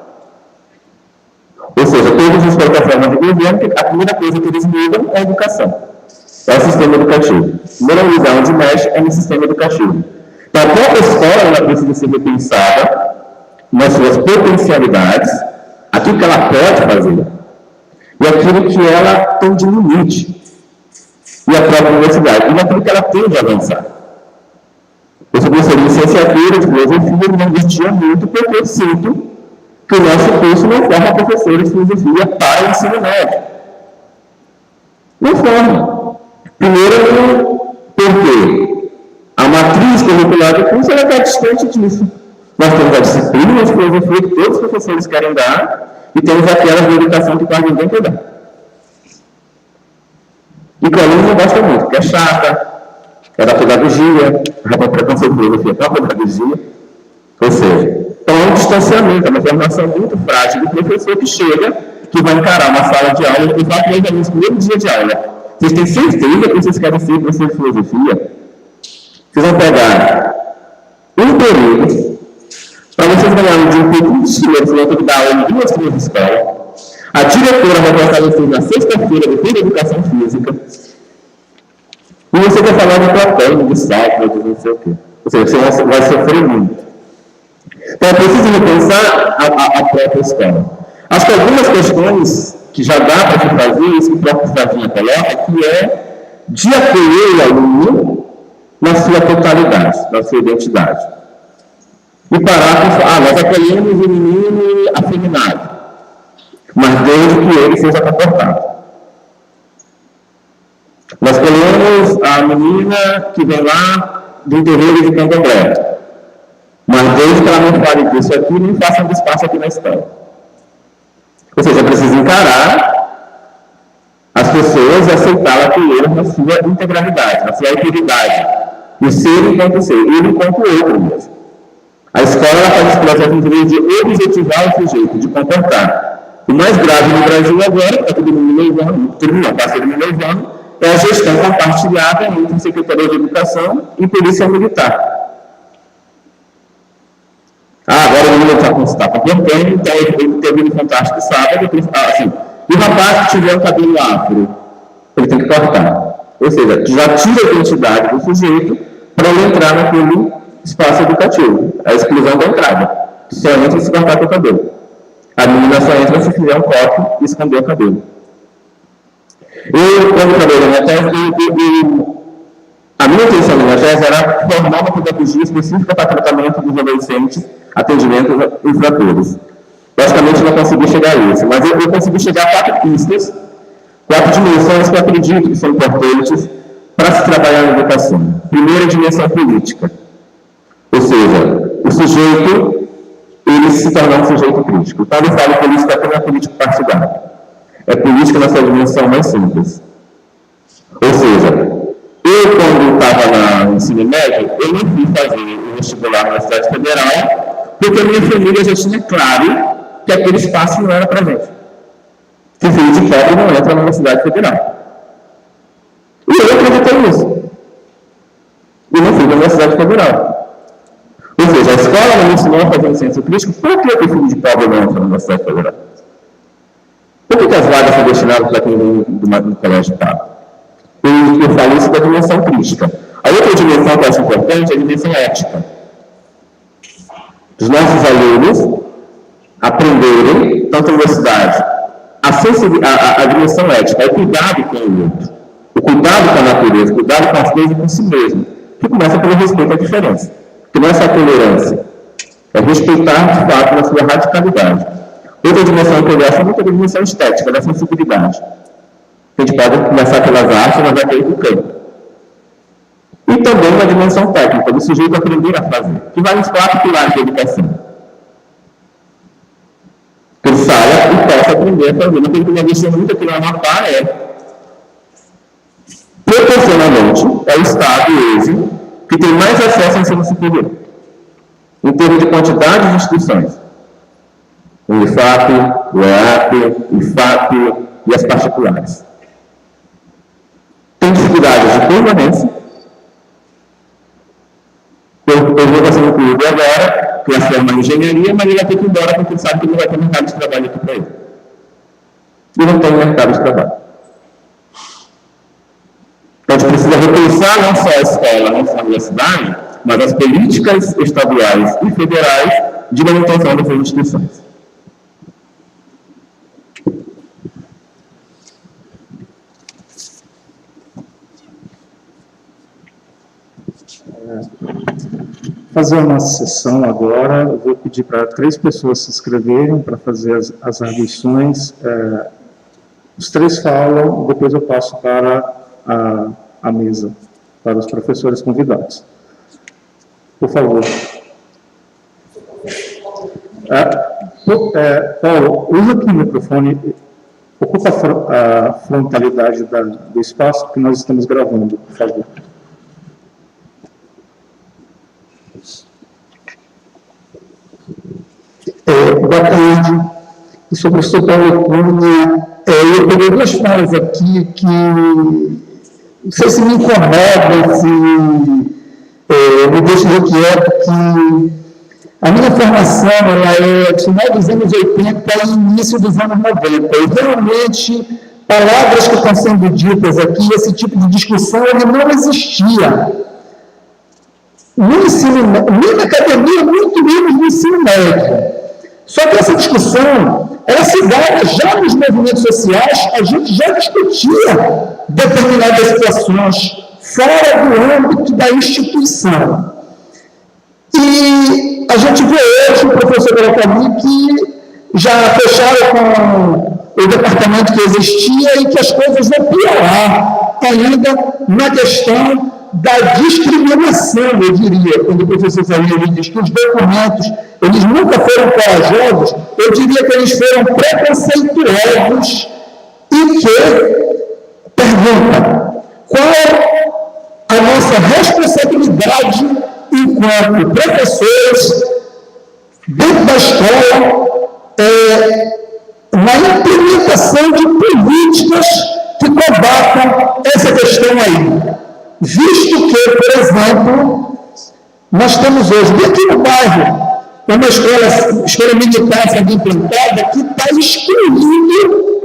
Speaker 5: Ou seja, todas as plataformas de governo, a primeira coisa que eles mudam é a educação. É o sistema educativo. A primeira lugar onde mexe é no sistema educativo. Então, a própria escola ela precisa ser repensada nas suas potencialidades, aquilo que ela pode fazer e aquilo que ela tem de limite. E a própria universidade, e naquilo que ela tem de avançar. Eu sou professor de licenciatura de filosofia e me investia muito porque eu sinto que o nosso curso não forma professores de filosofia para o ensino médio. Não forma. Primeiro, porque a matriz curricular do curso está distante disso. Nós temos a disciplina de filosofia que todos os professores querem dar e temos aquelas de educação que quase ninguém quer dar. E que o aluno não gosta muito, porque é chata, é da pedagogia, é preconceito de filosofia para a pedagogia. Ou seja, então é um distanciamento, é uma formação muito frágil do professor que chega, que vai encarar uma sala de aula e vai para os alunos no primeiro dia de aula. Vocês têm certeza que vocês querem ser professor de filosofia? Vocês vão pegar um período para vocês ganharem de um pouco de dinheiro, vocês vão ter que dar aula em 2 turmas de escola. A diretora vai passar vocês na sexta-feira, depois da educação física. E você vai falar de Platão, de Sócrates, não sei o quê. Ou seja, você vai sofrer muito. Então, é preciso repensar a própria escola. Acho que algumas questões que já dá para se fazer, isso que o próprio Fradinha coloca, que é de acolher o aluno na sua totalidade, na sua identidade. E parar com nós acolhemos o menino afeminado, mas desde que ele seja comportado. Nós acolhemos a menina que vem lá do interior de Candomblé, mas desde que ela não fale disso aqui, nem faça um espaço aqui na escola. Ou seja, é preciso encarar as pessoas e aceitá-la acolher na sua integralidade, na sua integridade, o ser enquanto ser, ele enquanto outro mesmo. A escola faz esse processo de objetivar o sujeito, de comportar. O mais grave no Brasil agora, está todo mundo levando, está todo mundo levando, é a gestão compartilhada entre Secretaria de Educação e Polícia Militar. Agora o menino está comportando, então ele teve um fantástico sábado, assim, e o rapaz que tiver o cabelo afro, ele tem que cortar. Ou seja, já tira a identidade do sujeito para ele entrar naquele espaço educativo, a exclusão da entrada. Só entra se cortar o cabelo. A menina só entra se fizer um coque e esconder o cabelo. Eu, quando trabalhei na tese, a minha intenção na minha tese era formar uma pedagogia específica para tratamento dos adolescentes, atendimento infratores. Logicamente não consegui chegar a isso, mas eu consegui chegar a 4 pistas, 4 dimensões que eu acredito que são importantes para se trabalhar na educação. Primeira dimensão política. Ou seja, o sujeito, ele se tornar um sujeito crítico. Quando eu falo política, não é político partidário. É política na sua dimensão mais simples. Ou seja, eu, quando estava no ensino médio, eu não fui fazer o vestibular na Universidade Federal, porque a minha família já tinha claro que aquele espaço não era para gente. Que filho de pobre não entra na Universidade Federal. E eu acreditei nisso. E não fui na Universidade Federal. Ou seja, a escola não me ensinou a fazer um senso crítico. Por que o filho de pobre não entra na Universidade Federal? Por que as vagas são destinadas para quem vem do colégio pago? Eu falo isso da dimensão crítica. A outra dimensão que eu acho importante é a dimensão ética. Os nossos alunos aprenderem, tanto na universidade, a dimensão ética, o cuidado com o outro, o cuidado com a natureza, o cuidado com as coisas e com si mesmo, que começa pelo respeito à diferença. Que não é só tolerância, é respeitar de fato na sua radicalidade. Outra dimensão que eu gosto é muito da dimensão estética, da sensibilidade. A gente pode começar pelas artes, mas vai cair para o campo. E também uma dimensão técnica, do sujeito aprender a fazer, que vai nos 4 pilares da educação. Que ele saia e possa aprender a fazer. Uma coisa que eu visto muito aqui no Amapá proporcionalmente, é o Estado hoje que tem mais acesso ao ensino superior, em termos de quantidade de instituições. O IFAP, o EAP, o IFAP e as particulares. Tem dificuldades de permanência. Eu vou fazer um curso agora, que é a forma de engenharia, mas ele vai ter que ir embora porque ele sabe que não vai ter mercado de trabalho aqui para ele. E não tem mercado de trabalho. Então, a gente precisa repensar não só a escola, não só a universidade, mas as políticas estaduais e federais de manutenção dessas instituições.
Speaker 3: Fazer uma sessão agora, eu vou pedir para 3 pessoas se inscreverem para fazer as arguições. Os 3 falam, depois eu passo para a mesa, para os professores convidados. Por favor. Paulo, usa aqui o microfone, ocupa a frontalidade do espaço que nós estamos gravando, por favor.
Speaker 6: Boa tarde, eu sou o professor Paulo Cunha. Eu peguei 2 falas aqui que não sei se me incomoda, se me deixa inquieto, que a minha formação ela é de final dos anos 80 e início dos anos 90. E realmente, palavras que estão sendo ditas aqui, esse tipo de discussão, ele não existia. No ensino, nem na academia, muito menos no ensino médio. Só que essa discussão, ela se dava já nos movimentos sociais, a gente já discutia determinadas situações fora do âmbito da instituição. E a gente vê hoje o professor Beracami que já fecharam com o departamento que existia e que as coisas vão piorar ainda na questão da discriminação, eu diria, quando o professor Zaire diz que os documentos, eles nunca foram corajosos, eu diria que eles foram preconceituosos e que, pergunta, qual a nossa responsabilidade enquanto professores dentro da escola na implementação de políticas que combatam essa questão aí. Visto que, por exemplo, nós temos hoje, aqui no bairro, uma escola militar sendo implantada que está excluindo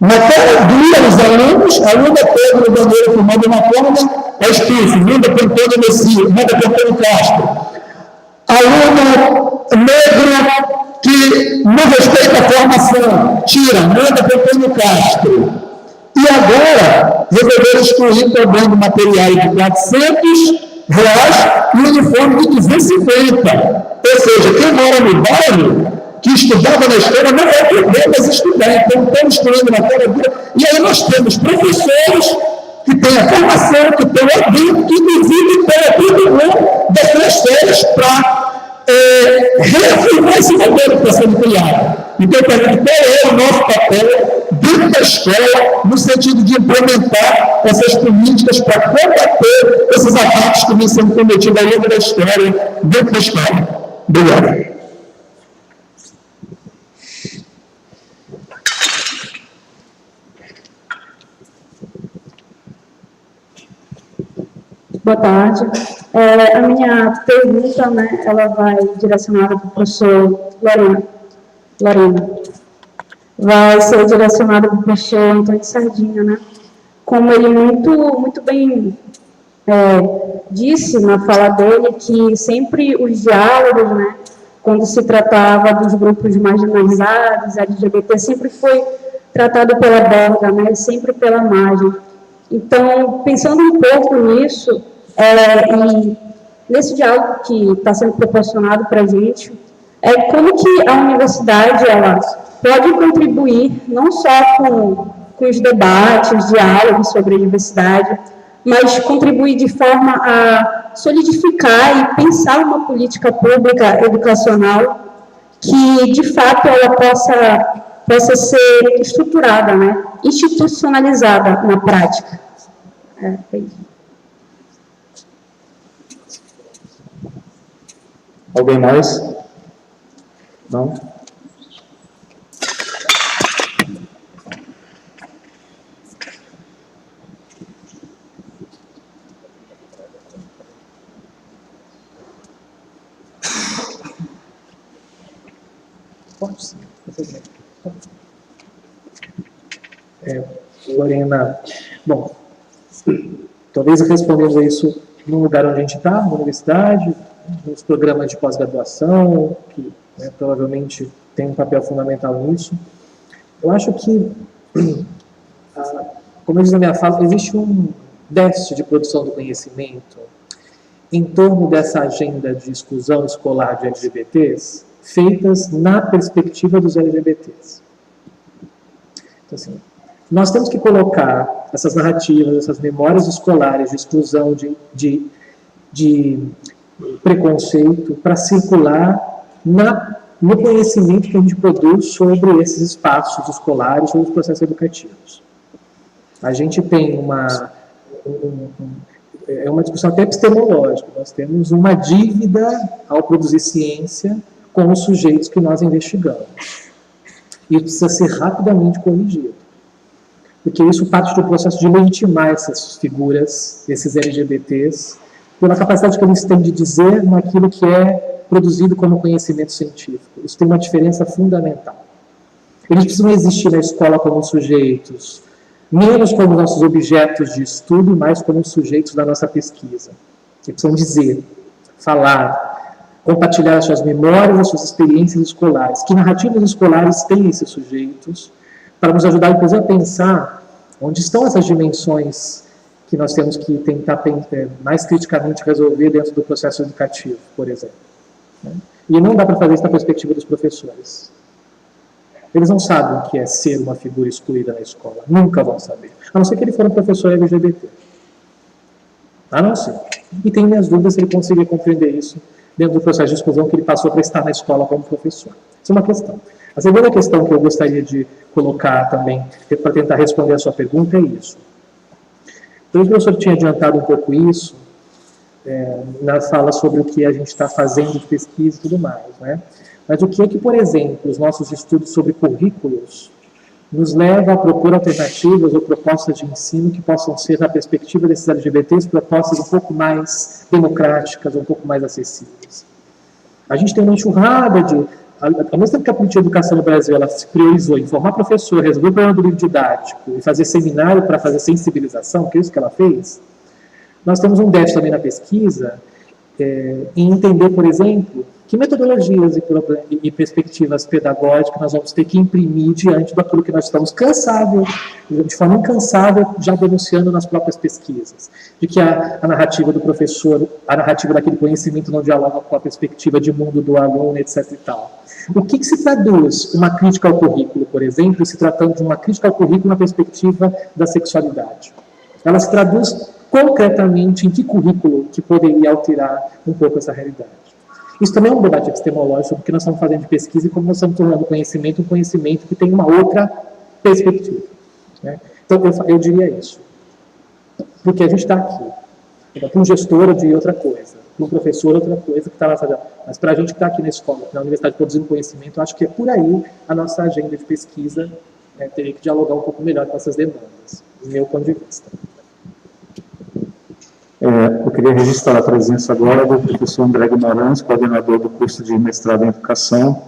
Speaker 6: na cara dura os alunos, aluno Pedro Bandeira fumando uma corda, é expulso, manda para Antônio Messias, manda para Antônio Castro. Aluno negro que não respeita a formação, tira, manda para Antônio Castro. E agora, resolveram excluir também materiais de R$400 e uniforme de 250. Ou seja, quem mora no bairro, que estudava na escola, não vai poder mais estudar. Então, estamos excluindo na cara dura. E aí nós temos professores que têm a formação, que têm o adulto, que inclusive têm a todo das transferências para reafirmar esse modelo que está sendo criado. Então, qual é o nosso papel dentro da escola, no sentido de implementar essas políticas para combater esses ataques que vêm sendo cometidos ao longo da história dentro da escola. Obrigado.
Speaker 7: Boa tarde. A minha pergunta, né, ela vai direcionada para o professor Lorena. Vai ser direcionada para o professor Antônio Sardinha, né? Como ele muito bem disse na fala dele, que sempre os diálogos, né, quando se tratava dos grupos marginalizados, LGBT, sempre foi tratado pela borda, né, sempre pela margem. Então, pensando um pouco nisso, e nesse diálogo que está sendo proporcionado para a gente, como que a universidade ela pode contribuir não só com os debates, diálogos sobre a diversidade, mas contribuir de forma a solidificar e pensar uma política pública educacional que, de fato, ela possa ser estruturada, né? Institucionalizada na prática. É isso.
Speaker 3: Alguém mais? Não?
Speaker 4: Lorena, bom, talvez respondendo a isso no lugar onde a gente está, na universidade, nos programas de pós-graduação, que provavelmente tem um papel fundamental nisso. Eu acho que, como eu disse na minha fala, existe um déficit de produção do conhecimento em torno dessa agenda de exclusão escolar de LGBTs, feitas na perspectiva dos LGBTs. Então, assim, nós temos que colocar essas narrativas, essas memórias escolares de exclusão, de preconceito, para circular no conhecimento que a gente produz sobre esses espaços escolares, sobre os processos educativos. A gente tem uma discussão até epistemológica. Nós temos uma dívida ao produzir ciência com os sujeitos que nós investigamos. E precisa ser rapidamente corrigido. Porque isso parte do processo de legitimar essas figuras, esses LGBTs, pela capacidade que eles têm de dizer naquilo que é produzido como conhecimento científico. Isso tem uma diferença fundamental. Eles precisam existir na escola como sujeitos, menos como nossos objetos de estudo, mais como sujeitos da nossa pesquisa. Eles precisam dizer, falar, compartilhar as suas memórias, as suas experiências escolares. Que narrativas escolares têm esses sujeitos, para nos ajudar, inclusive, a pensar onde estão essas dimensões que nós temos que tentar mais criticamente resolver dentro do processo educativo, por exemplo. E não dá para fazer isso na perspectiva dos professores. Eles não sabem o que é ser uma figura excluída na escola. Nunca vão saber. A não ser que ele for um professor LGBT. A não ser. E tenho minhas dúvidas se ele conseguir compreender isso dentro do processo de exclusão que ele passou para estar na escola como professor. Isso é uma questão. A segunda questão que eu gostaria de colocar também, para tentar responder a sua pergunta, é isso. Então, o professor tinha adiantado um pouco isso, na fala sobre o que a gente está fazendo de pesquisa e tudo mais, né? Mas o que é que, por exemplo, os nossos estudos sobre currículos nos leva a propor alternativas ou propostas de ensino que possam ser, na perspectiva desses LGBTs, propostas um pouco mais democráticas, um pouco mais acessíveis. A gente tem uma enxurrada de... Ao mesmo tempo que a política de educação no Brasil ela se priorizou em formar professor, resolver o problema do livro didático e fazer seminário para fazer sensibilização, que é isso que ela fez, nós temos um déficit também na pesquisa em entender, por exemplo, que metodologias e perspectivas pedagógicas nós vamos ter que imprimir diante daquilo que nós estamos cansados, de forma incansável, já denunciando nas próprias pesquisas. De que a narrativa do professor, a narrativa daquele conhecimento não dialoga com a perspectiva de mundo do aluno, etc. e tal. O que se traduz uma crítica ao currículo, por exemplo, se tratando de uma crítica ao currículo na perspectiva da sexualidade? Ela se traduz concretamente em que currículo que poderia alterar um pouco essa realidade? Isso também é um debate epistemológico sobre o que nós estamos fazendo de pesquisa e como nós estamos tornando conhecimento um conhecimento que tem uma outra perspectiva. Né? Então, eu diria isso. Porque a gente está aqui. Então, para um gestor, eu diria outra coisa. Para um professor, outra coisa que está lá fazendo. Mas para a gente que está aqui na escola, na universidade, produzindo conhecimento, eu acho que é por aí a nossa agenda de pesquisa teria que dialogar um pouco melhor com essas demandas, do meu ponto de vista.
Speaker 3: Eu queria registrar a presença agora do professor André Guimarães, coordenador do curso de mestrado em educação.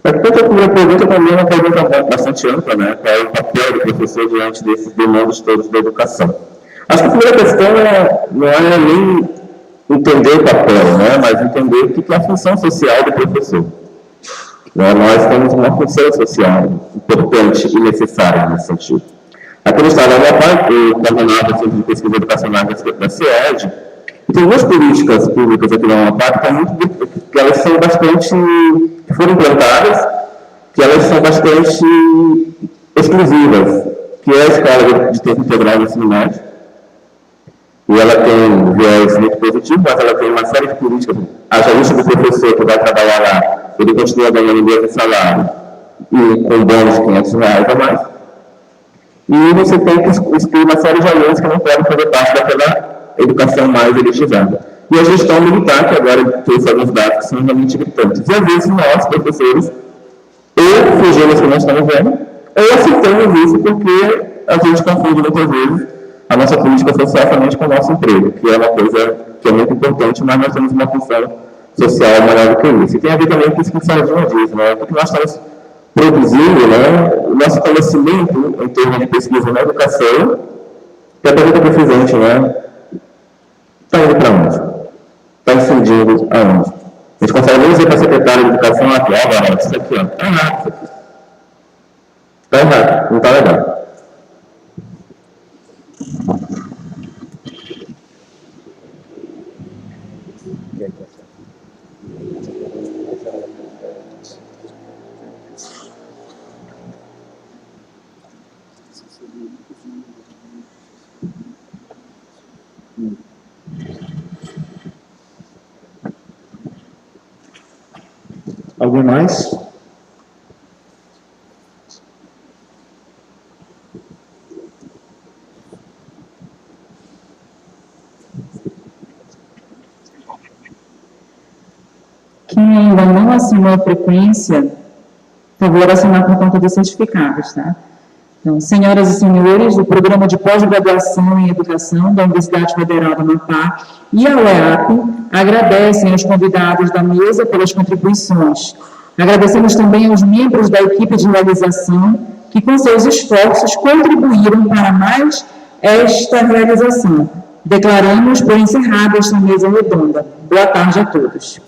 Speaker 5: Portanto, a primeira pergunta também é uma pergunta bastante ampla, né? Qual é o papel do professor diante desses demandas todos da educação? Acho que a primeira questão não é nem entender o papel, né? Mas entender o que é a função social do professor. Nós temos uma função social importante e necessária nesse sentido. Aqui no estado da Amapá, eu coordenava o Centro de Pesquisa Educacional da CIED, e tem duas políticas públicas aqui na Amapá que elas são bastante que foram implantadas, que elas são bastante exclusivas, que é a escola de tempo integral do ensino médio. E ela tem um viés muito positivo, mas ela tem uma série de políticas. A lista do professor que vai trabalhar lá, ele continua ganhando o mesmo salário e com bônus de R$500 a mais. E você tem que excluir uma série de alunos que não podem fazer parte daquela educação mais elitizada. E a gestão militar, que agora trouxe alguns dados que são realmente gritantes. E às vezes nós, professores, ou fugimos que nós estamos vendo, ou aceitamos isso porque a gente confunde muitas vezes a nossa política social somente com o nosso emprego, que é uma coisa que é muito importante, mas nós temos uma função social maior do que isso. E tem a ver também com isso que o Sardinha diz, né? Porque nós estamos produzindo, né, o nosso conhecimento em termos de pesquisa na educação, que é a pergunta que eu fiz antes, né? Está indo para onde? Está incidindo aonde? A gente consegue nem dizer para a secretária de educação aqui, agora, isso aqui, ó, está errado isso aqui. Está errado, não está legal.
Speaker 3: Alguém mais?
Speaker 1: Quem ainda não assinou a frequência, por favor, assinar por conta dos certificados, tá? Então, senhoras e senhores, o Programa de Pós-Graduação em Educação da Universidade Federal do Amapá e a UEAP agradecem aos convidados da mesa pelas contribuições. Agradecemos também aos membros da equipe de realização que, com seus esforços, contribuíram para mais esta realização. Declaramos por encerrada esta mesa redonda. Boa tarde a todos.